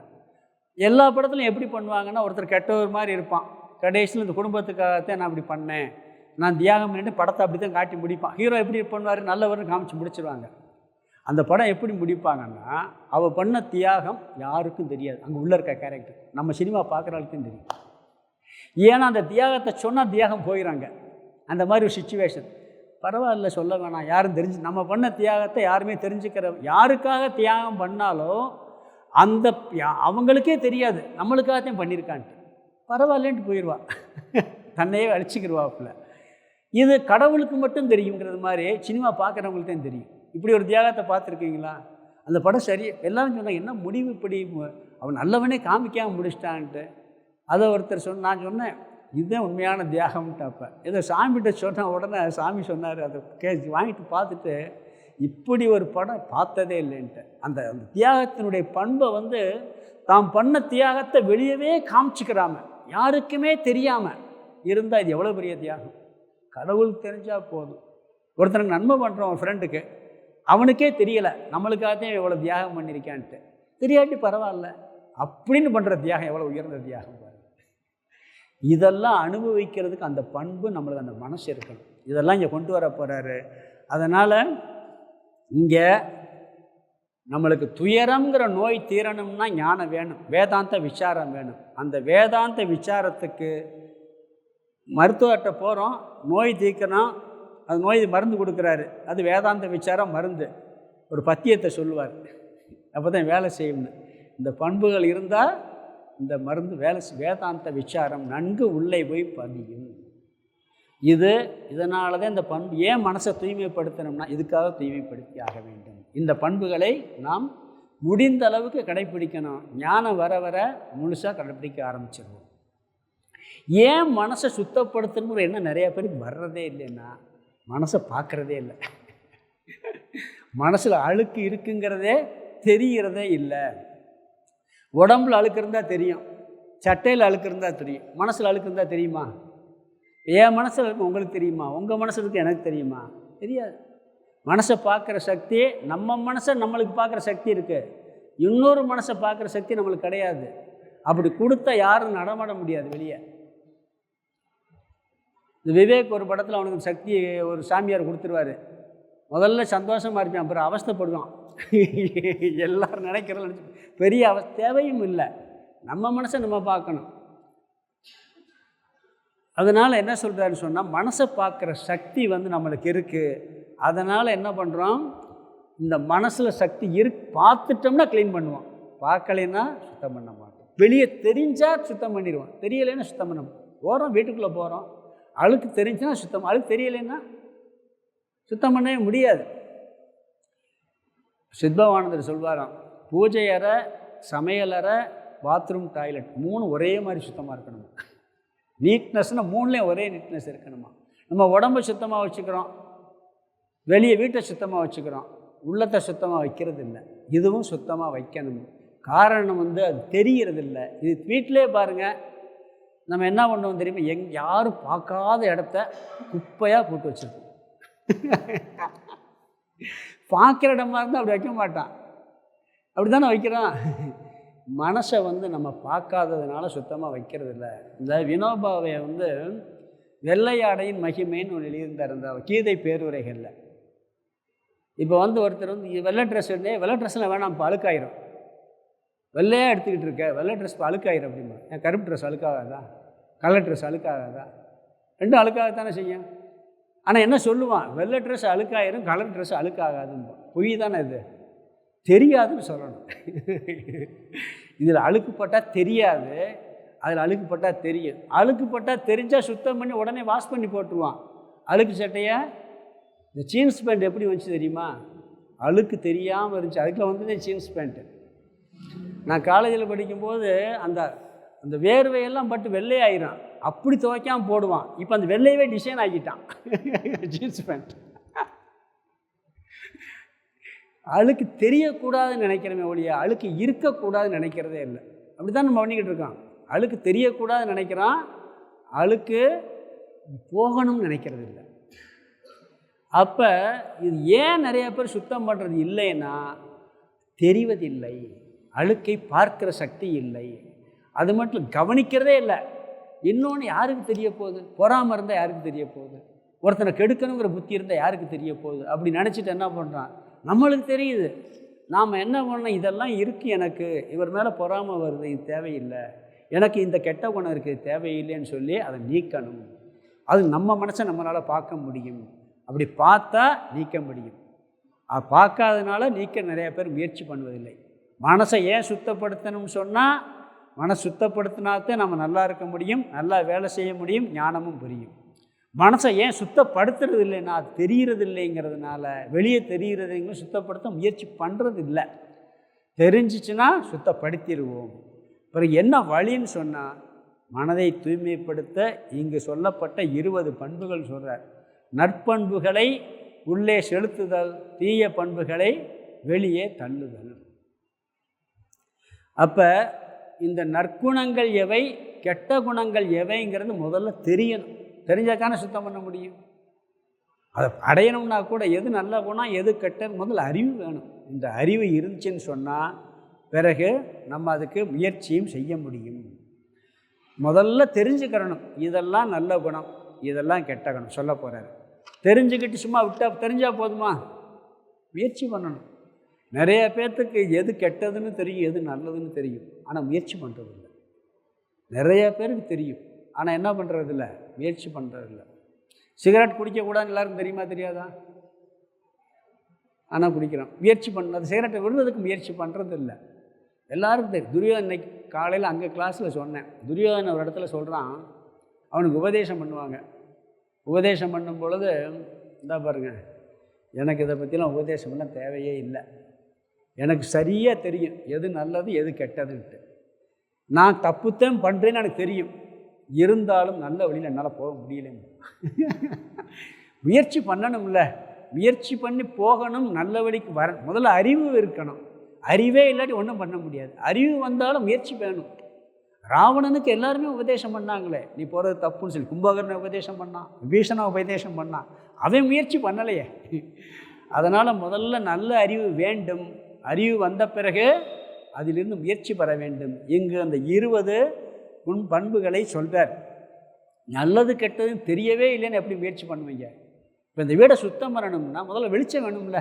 Speaker 1: எல்லா படத்துலையும் எப்படி பண்ணுவாங்கன்னா, ஒருத்தர் கெட்டவர் மாதிரி இருப்பான், கடைசியில் இந்த குடும்பத்துக்காகத்தான் நான் அப்படி பண்ணேன், நான் தியாகம் பண்ணிட்டு படத்தை அப்படி தான் காட்டி முடிப்பான். ஹீரோ எப்படி பண்ணுவார், நல்லவர்னு காமிச்சு முடிச்சிருவாங்க. அந்த படம் எப்படி முடிப்பாங்கன்னா, அவள் பண்ண தியாகம் யாருக்கும் தெரியாது, அங்கே உள்ளே இருக்க கேரக்டர். நம்ம சினிமா பார்க்குறவளுக்கும் தெரியும். ஏன்னா அந்த தியாகத்தை சொன்னால் தியாகம் போயிடறாங்க. அந்த மாதிரி ஒரு சிச்சுவேஷன். பரவாயில்ல, சொல்ல வேணாம், யாரும் நம்ம பண்ண தியாகத்தை யாருமே தெரிஞ்சுக்கிற, யாருக்காக தியாகம் பண்ணாலும் அந்த அவங்களுக்கே தெரியாது நம்மளுக்காகத்தான் பண்ணியிருக்கான்ட்டு, பரவாயில்லன்ட்டு போயிடுவா, தன்னையே அழிச்சிக்கிடுவாப்புல. இது கடவுளுக்கு மட்டும் தெரியுங்கிறது மாதிரி சினிமா பார்க்குறவங்களுக்கு தான் தெரியும். இப்படி ஒரு தியாகத்தை பார்த்துருக்கீங்களா? அந்த படம் சரி, எல்லாரும் சொன்னாங்க, என்ன முடிவு இப்படி, அவன் நல்லவனே காமிக்காமல் முடிச்சிட்டான்ட்டு. அதை ஒருத்தர் நான் சொன்னேன், இதுதான் உண்மையான தியாகம்ட்டு. அப்போ ஏதோ சாமிகிட்ட சொன்ன உடனே சாமி சொன்னார், அதை வாங்கிட்டு பார்த்துட்டு, இப்படி ஒரு படம் பார்த்ததே இல்லைன்ட்டு. அந்த தியாகத்தினுடைய பண்பை வந்து தாம் பண்ண தியாகத்தை வெளியவே காமிச்சிக்கிறாம, யாருக்குமே தெரியாமல் இருந்தால் இது எவ்வளோ பெரிய தியாகம். கடவுளுக்கு தெரிஞ்சால் போதும். ஒருத்தனுக்கு நன்மை பண்ணுறோம் ஒரு ஃப்ரெண்டுக்கு, அவனுக்கே தெரியலை நம்மளுக்காகத்தான் எவ்வளோ தியாகம் பண்ணியிருக்கான்ட்டு, தெரியாட்டி பரவாயில்ல அப்படின்னு பண்ணுற தியாகம் எவ்வளோ உயர்ந்த தியாகம் பாருங்கள். இதெல்லாம் அனுபவிக்கிறதுக்கு அந்த பண்பு நம்மளுக்கு, அந்த மனசு இருக்கணும். இதெல்லாம் இங்கே கொண்டு வர போகிறாரு. அதனால் இங்கே நம்மளுக்கு துயரம்ங்கிற நோய் தீரணும்னா ஞானம் வேணும், வேதாந்த விசாரம் வேணும். அந்த வேதாந்த விசாரத்துக்கு மருத்துவர்கிட்ட போகிறோம், நோய் தீர்க்கணும், அது நோய் மருந்து கொடுக்குறாரு, அது வேதாந்த விசாரம் மருந்து. ஒரு பத்தியத்தை சொல்லுவார், அப்போ தான் வேலை செய்யணும். இந்த பண்புகள் இருந்தால் இந்த மருந்து வேதாந்த விசாரம் நன்கு உள்ளே போய் பதியும். இதனால தான் இந்த பண்பு, ஏன் மனசை தூய்மைப்படுத்தணும்னா இதுக்காக தூய்மைப்படுத்தி ஆக வேண்டும். இந்த பண்புகளை நாம் முடிந்த அளவுக்கு கடைப்பிடிக்கணும். ஞானம் வர வர முழுசாக கடைப்பிடிக்க ஆரம்பிச்சிடுவோம். ஏன் மனசை சுத்தப்படுத்தணுங்கிற எண்ணம் நிறைய பேருக்கு வர்றதே இல்லைன்னா, மனசை பார்க்குறதே இல்லை, மனசில் அழுக்கு இருக்குங்கிறதே தெரிகிறதே இல்லை. உடம்புல அழுக்கு இருந்தால் தெரியும், சட்டையில் அழுக்கு இருந்தால் தெரியும், மனசில் அழுக்கு இருந்தால் தெரியுமா? என் மனசில் இருக்கு உங்களுக்கு தெரியுமா? உங்கள் மனசில் இருக்கு எனக்கு தெரியுமா? தெரியாது. மனசை பார்க்குற சக்தி, நம்ம மனசை நம்மளுக்கு பார்க்குற சக்தி இருக்குது, இன்னொரு மனசை பார்க்குற சக்தி நம்மளுக்கு கிடையாது. அப்படி கொடுத்தா யாரும் நடமாட முடியாது வெளியே. இந்த விவேக் ஒரு படத்தில் அவனுக்கு சக்தி ஒரு சாமியார் கொடுத்துருவார். முதல்ல சந்தோஷமாக இருப்பான், அப்புறம் அவஸ்தைப்படுவான். எல்லோரும் நினைக்கிறத நினச்சி பெரிய தேவையும் இல்லை. நம்ம மனசை நம்ம பார்க்கணும். அதனால் என்ன சொல்கிறாருன்னு சொன்னால், மனசை பார்க்குற சக்தி நம்மளுக்கு இருக்குது. அதனால் என்ன பண்ணுறோம், இந்த மனசில் சக்தி பார்த்துட்டோம்னா க்ளீன் பண்ணுவோம், பார்க்கலைன்னா சுத்தம் பண்ண மாட்டோம். வெளியே தெரிஞ்சால் சுத்தம் பண்ணிடுவோம், தெரியலைன்னா சுத்தம் பண்ண போகிறோம். வீட்டுக்குள்ளே போகிறோம், அழுக்கு தெரிஞ்சுன்னா சுத்தம், அழுக்கு தெரியலைன்னா சுத்தம் பண்ணவே முடியாது. சித்பவானந்தர் சொல்வாராம், பூஜை அறை, சமையலறை, பாத்ரூம், டாய்லெட் 3 ஒரே மாதிரி சுத்தமாக இருக்கணுமா. நீட்னஸ்னால் 3லேயும் ஒரே நீட்னஸ் இருக்கணுமா. நம்ம உடம்பை சுத்தமாக வச்சுக்கிறோம், வெளியே வீட்டை சுத்தமாக வச்சுக்கிறோம், உள்ளத்தை சுத்தமாக வைக்கிறது இல்லை. இதுவும் சுத்தமாக வைக்கணும். காரணம் அது தெரிகிறது இல்லை. இது வீட்டிலே பாருங்கள், நம்ம என்ன பண்ணுவோம் தெரியுமா, யாரும் பார்க்காத இடத்த குப்பையாக போட்டு வச்சுருக்கோம். பார்க்குற இடமா இருந்தால் அப்படி வைக்க மாட்டான், அப்படி தானே வைக்கிறான். மனசை நம்ம பார்க்காததுனால சுத்தமாக வைக்கிறது இல்லை. இந்த வினோபாவை வெள்ளையாடையின் மகிமைன்னு ஒன்று எழுதியிருந்தார் இந்த கீதை பேருரைகளில். இப்போ ஒருத்தர் வெள்ளை ட்ரெஸ் வெள்ளை ட்ரெஸ்ஸில் வேணாம், இப்போ அழுக்காயிரும், வெள்ளையாக எடுத்துக்கிட்டு இருக்க, வெள்ளை ட்ரெஸ் இப்போ அழுக்காயிரும் அப்படிமா. என் கருப்பு ட்ரெஸ் அழுக்காகாதா, கலர் ட்ரெஸ் அழுக்காகாதா? ரெண்டும் அழுக்காகத்தானே செய்யும். ஆனால் என்ன சொல்லுவான், வெள்ளை ட்ரெஸ் அழுக்காயிரும், கலர் ட்ரெஸ் அழுக்காகாதுன்னு. பொய் தானே இது, தெரியாதுன்னு சொல்லணும். இதில் அழுக்குப்பட்டால் தெரியாது, அதில் அழுக்குப்பட்டால் தெரியும். அழுக்குப்பட்டால் தெரிஞ்சால் சுத்தம் பண்ணி உடனே வாஷ் பண்ணி போட்டுருவான். அழுக்கு சட்டையை இந்த ஜீன்ஸ் பேண்ட் எப்படி வந்துச்சு தெரியுமா? அழுக்கு தெரியாமல் இருந்துச்சு, அதுக்குள்ள வந்ததே ஜீன்ஸ் பேண்ட்டு. நான் காலேஜில் படிக்கும்போது அந்த அந்த வேர்வையெல்லாம் பட்டு வெள்ளையாயிரும், அப்படி துவைக்காமல் போடுவான். இப்போ அந்த வெள்ளையவே டிசைன் ஆக்கிட்டான் ஜீன்ஸ் பேண்ட். அழுக்கு தெரியக்கூடாதுன்னு நினைக்கிறமே ஒழிய அழுக்கு இருக்கக்கூடாதுன்னு நினைக்கிறதே இல்லை. அப்படி தான் நம்ம பண்ணிக்கிட்டு இருக்கோம். அழுக்கு தெரியக்கூடாதுன்னு நினைக்கிறான், அழுக்கு போகணும்னு நினைக்கிறது இல்லை. அப்போ இது ஏன் நிறைய பேர் சுத்தம் பண்ணுறது இல்லைன்னா தெரிவதில்லை, அழுக்கை பார்க்குற சக்தி இல்லை, அது மட்டும் கவனிக்கிறதே இல்லை. இன்னொன்று யாருக்கு தெரிய போகுது? பொறாமல் இருந்தால் யாருக்கு தெரிய போகுது? ஒருத்தனை கெடுக்கணுங்கிற புத்தி இருந்தால் யாருக்கு தெரிய போகுது? அப்படி நினச்சிட்டு என்ன பண்ணுறான்? நம்மளுக்கு தெரியுது, நாம் என்ன பண்ணோம், இதெல்லாம் இருக்குது எனக்கு, இவர் மேலே பொறாமல் வருது, இது தேவையில்லை, எனக்கு இந்த கெட்ட குணம் இருக்குது தேவையில்லைன்னு சொல்லி அதை நீக்கணும். அது நம்ம மனசை நம்மளால் பார்க்க முடியும். அப்படி பார்த்தா நீக்க முடியும். அது பார்க்காதனால நீக்க நிறைய பேர் முயற்சி பண்ணுவதில்லை. மனசை ஏன் சுத்தப்படுத்தணும்னு சொன்னால், மனசை சுத்தப்படுத்தினாத்தான் நம்ம நல்லா இருக்க முடியும், நல்லா வேலை செய்ய முடியும், ஞானமும் புரியும். மனசை ஏன் சுத்தப்படுத்துறது இல்லைன்னா அது தெரிகிறது இல்லைங்கிறதுனால, வெளியே தெரிகிறதுங்க சுத்தப்படுத்த முயற்சி பண்ணுறது இல்லை. தெரிஞ்சிச்சுன்னா சுத்தப்படுத்திடுவோம். பிறகு என்ன வழின்னு சொன்னால், மனதை தூய்மைப்படுத்த இங்கு சொல்லப்பட்ட 20 பண்புகள் சொல்கிறார். நற்பண்புகளை உள்ளே செலுத்துதல், தீய பண்புகளை வெளியே தள்ளுதல். அப்போ இந்த நற்குணங்கள் எவை, கெட்ட குணங்கள் எவைங்கிறது முதல்ல தெரியணும். தெரிஞ்சாக்கான சுத்தம் பண்ண முடியும். அதை அடையணும்னா கூட எது நல்ல குணம் எது கெட்டது முதல்ல அறிவு வேணும். இந்த அறிவு இருந்துச்சுன்னு சொன்னால் பிறகு நம்ம அதுக்கு முயற்சியும் செய்ய முடியும். முதல்ல தெரிஞ்சுக்கிறணும், இதெல்லாம் நல்ல குணம், இதெல்லாம் கெட்ட குணம் சொல்ல போகிறாரு. தெரிஞ்சுக்கிட்டு சும்மா விட்டால் தெரிஞ்சால் போதுமா? முயற்சி பண்ணணும். நிறைய பேர்த்துக்கு எது கெட்டதுன்னு தெரியும், எது நல்லதுன்னு தெரியும், ஆனால் முயற்சி பண்ணுறதில்லை. நிறைய பேருக்கு தெரியும், ஆனால் என்ன பண்ணுறதில்ல, முயற்சி பண்ணுறதில்ல. சிகரெட் குடிக்கக்கூடாதுன்னு எல்லாருக்கும் தெரியுமா தெரியாதா? ஆனால் குடிக்கிறோம். முயற்சி பண்ணது சிகரெட்டை விடுறதுக்கு முயற்சி பண்ணுறது இல்லை. எல்லாருக்கும் தெரியும். துரியோதன் இன்னைக்கு காலையில் அங்கே கிளாஸில் சொன்னேன். துரியோதன ஒரு இடத்துல சொல்கிறான், அவனுக்கு உபதேசம் பண்ணுவாங்க. உபதேசம் பண்ணும் பொழுது இந்தா பாருங்கள், எனக்கு இதை பற்றிலாம் உபதேசம் பண்ண தேவையே இல்லை, எனக்கு சரியாக தெரியும் எது நல்லது எது கெட்டதுன்ட்டு. நான் தப்புத்தான் பண்ணுறேன்னு எனக்கு தெரியும், இருந்தாலும் நல்ல வழியில் என்னால் போக முடியலைன்னு. முயற்சி பண்ணணும்ல, முயற்சி பண்ணி போகணும், நல்ல வழிக்கு வர முதல்ல அறிவு இருக்கணும். அறிவே இல்லாட்டி ஒன்றும் பண்ண முடியாது. அறிவு வந்தாலும் முயற்சி வேணும். ராவணனுக்கு எல்லாருமே உபதேசம் பண்ணாங்களே, நீ போகிறது தப்புன்னு சொல்லி. கும்பகர்ணனை உபதேசம் பண்ணான், விபீஷணனை உபதேசம் பண்ணான், அவன் முயற்சி பண்ணலையே. அதனால் முதல்ல நல்ல அறிவு வேண்டும். அறிவு வந்த பிறகு அதிலிருந்து முயற்சி பெற வேண்டும். இங்கு அந்த 20 பண்புகளை சொல்கிறார். நல்லது கெட்டதுன்னு தெரியவே இல்லைன்னு எப்படி முயற்சி பண்ணுவீங்க? இப்போ இந்த வீடை சுத்தம் பண்ணணும்னா முதல்ல வெளிச்சம் வேணும்ல.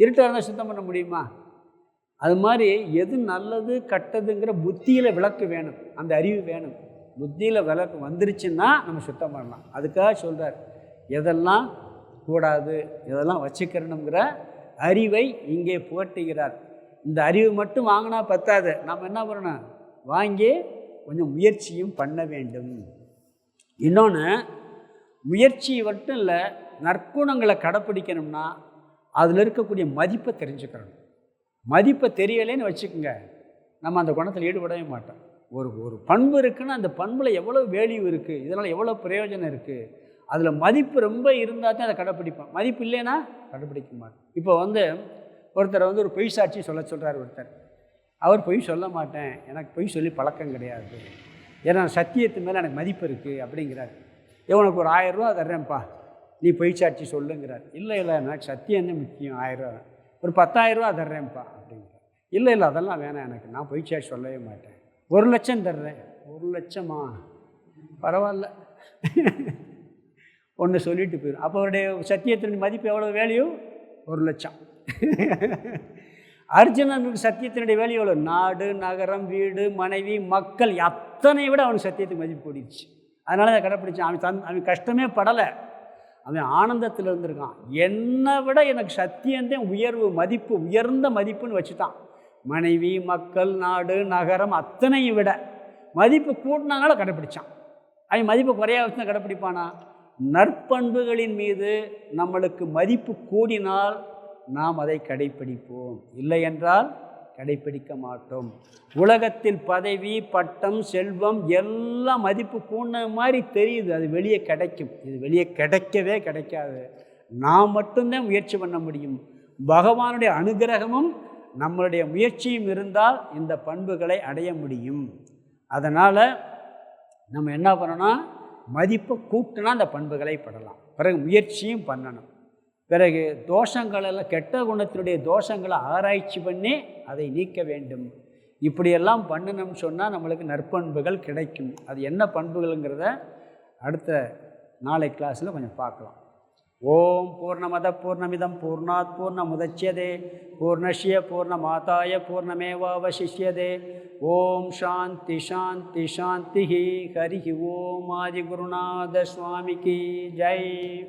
Speaker 1: இருட்டாக இருந்தால் சுத்தம் பண்ண முடியுமா? அது மாதிரி எது நல்லது கெட்டதுங்கிற புத்தியில் விளக்கு வேணும், அந்த அறிவு வேணும். புத்தியில் விளக்கு வந்துருச்சுன்னா நம்ம சுத்தம் பண்ணலாம். அதுக்காக சொல்கிறார், எதெல்லாம் கூடாது எதெல்லாம் வச்சுக்கிறணுங்கிற அறிவை இங்கே புகட்டுகிறார். இந்த அறிவு மட்டும் வாங்கினா பத்தாது, நம்ம என்ன பண்ணணும், வாங்கி கொஞ்சம் முயற்சியும் பண்ண வேண்டும். இன்னொன்று, முயற்சி மட்டும் இல்லை, நற்குணங்களை கடைப்பிடிக்கணும்னா அதில் இருக்கக்கூடிய மதிப்பை தெரிஞ்சுக்கிறணும். மதிப்பை தெரியலேன்னு வச்சுக்கோங்க, நம்ம அந்த குணத்தில் ஈடுபடவே மாட்டோம். ஒரு பண்பு இருக்குன்னா அந்த பண்பில் எவ்வளோ வேல்யூ இருக்குது, இதனால் எவ்வளோ பிரயோஜனம் இருக்குது, அதில் மதிப்பு ரொம்ப இருந்தால் தான் அதை கடைப்பிடிப்போம். மதிப்பு இல்லைன்னா கடைப்பிடிக்க மாட்டோம். இப்போ ஒருத்தரை ஒரு பொய் சாட்சி சொல்கிறார் ஒருத்தர். அவர் பொய் சொல்ல மாட்டேன், எனக்கு பொய் சொல்லி பழக்கம் கிடையாது, ஏன்னா சத்தியத்து மேலே எனக்கு மதிப்பு இருக்குது அப்படிங்கிறார். உனக்கு ஒரு 1000 ரூபா தர்றேன்ப்பா, நீ பொய் சாட்சி சொல்லுங்கிறார். இல்லை எனக்கு சத்தியம் தான் முக்கியம், 1000 ரூபா. ஒரு 10,000 ரூபா தர்றேன்ப்பா அப்படிங்கிறார். இல்லை அதெல்லாம் வேணாம் எனக்கு, நான் பொய் சாட்சி சொல்லவே மாட்டேன். 1 லட்சம் தர்றேன். 1 லட்சமா, பரவாயில்ல, ஒன்று சொல்லிட்டு போயிடும். அப்போ அவருடைய சத்தியத்தினுடைய மதிப்பு எவ்வளோ வேல்யூ? 1 லட்சம். அர்ஜுனனுக்கு சத்தியத்தினுடைய வேல்யூ எவ்வளோ? நாடு, நகரம், வீடு, மனைவி, மக்கள் அத்தனை விட அவனுக்கு சத்தியத்துக்கு மதிப்பு கூடிடுச்சு. அதனால அதை கடைப்பிடிச்சான். அவன் கஷ்டமே படலை, அவன் ஆனந்தத்தில் இருந்திருக்கான். என்னை விட எனக்கு சத்தியந்தான் உயர்வு, மதிப்பு, உயர்ந்த மதிப்புன்னு வச்சுட்டான். மனைவி, மக்கள், நாடு, நகரம் அத்தனையும் விட மதிப்பு கூட்டினாங்களோ கடைப்பிடிச்சான். அவன் மதிப்பு குறையா வச்சுதான் கடைப்பிடிப்பானா? நற்பண்புகளின் மீது நம்மளுக்கு மதிப்பு கூடினால் நாம் அதை கடைப்பிடிப்போம், இல்லை என்றால் கடைப்பிடிக்க மாட்டோம். உலகத்தில் பதவி, பட்டம், செல்வம் எல்லாம் மதிப்பு கூடின மாதிரி தெரியுது, அது வெளியே கிடைக்கும். இது வெளியே கிடைக்கவே கிடைக்காது. நாம் மட்டும்தான் முயற்சி பண்ண முடியும். பகவானுடைய அனுகிரகமும் நம்மளுடைய முயற்சியும் இருந்தால் இந்த பண்புகளை அடைய முடியும். அதனால் நம்ம என்ன பண்ணணும்? மதிப்பை கூட்டினா அந்த பண்புகளை படலாம். பிறகு முயற்சியும் பண்ணணும். பிறகு தோஷங்களெல்லாம், கெட்ட குணத்தினுடைய தோஷங்களை ஆராய்ச்சி பண்ணி அதை நீக்க வேண்டும். இப்படியெல்லாம் பண்ணணும்னு சொன்னால் நம்மளுக்கு நற்பண்புகள் கிடைக்கும். அது என்ன பண்புகள்ங்கிறத அடுத்த நாளை கிளாஸில் கொஞ்சம் பார்க்கலாம். ஓம் பூர்ணமத பூர்ணமிதம் பூர்ணாத் பூர்ணமுதச்யதே பூர்ணஸ்ய பூர்ணமாதாய பூர்ணமேவாவசிஷ்யதே. ஓம் சாந்தி சாந்தி சாந்தி. ஹரி ஓம். ஆதி குருநாத சுவாமிக்கு ஜெய்.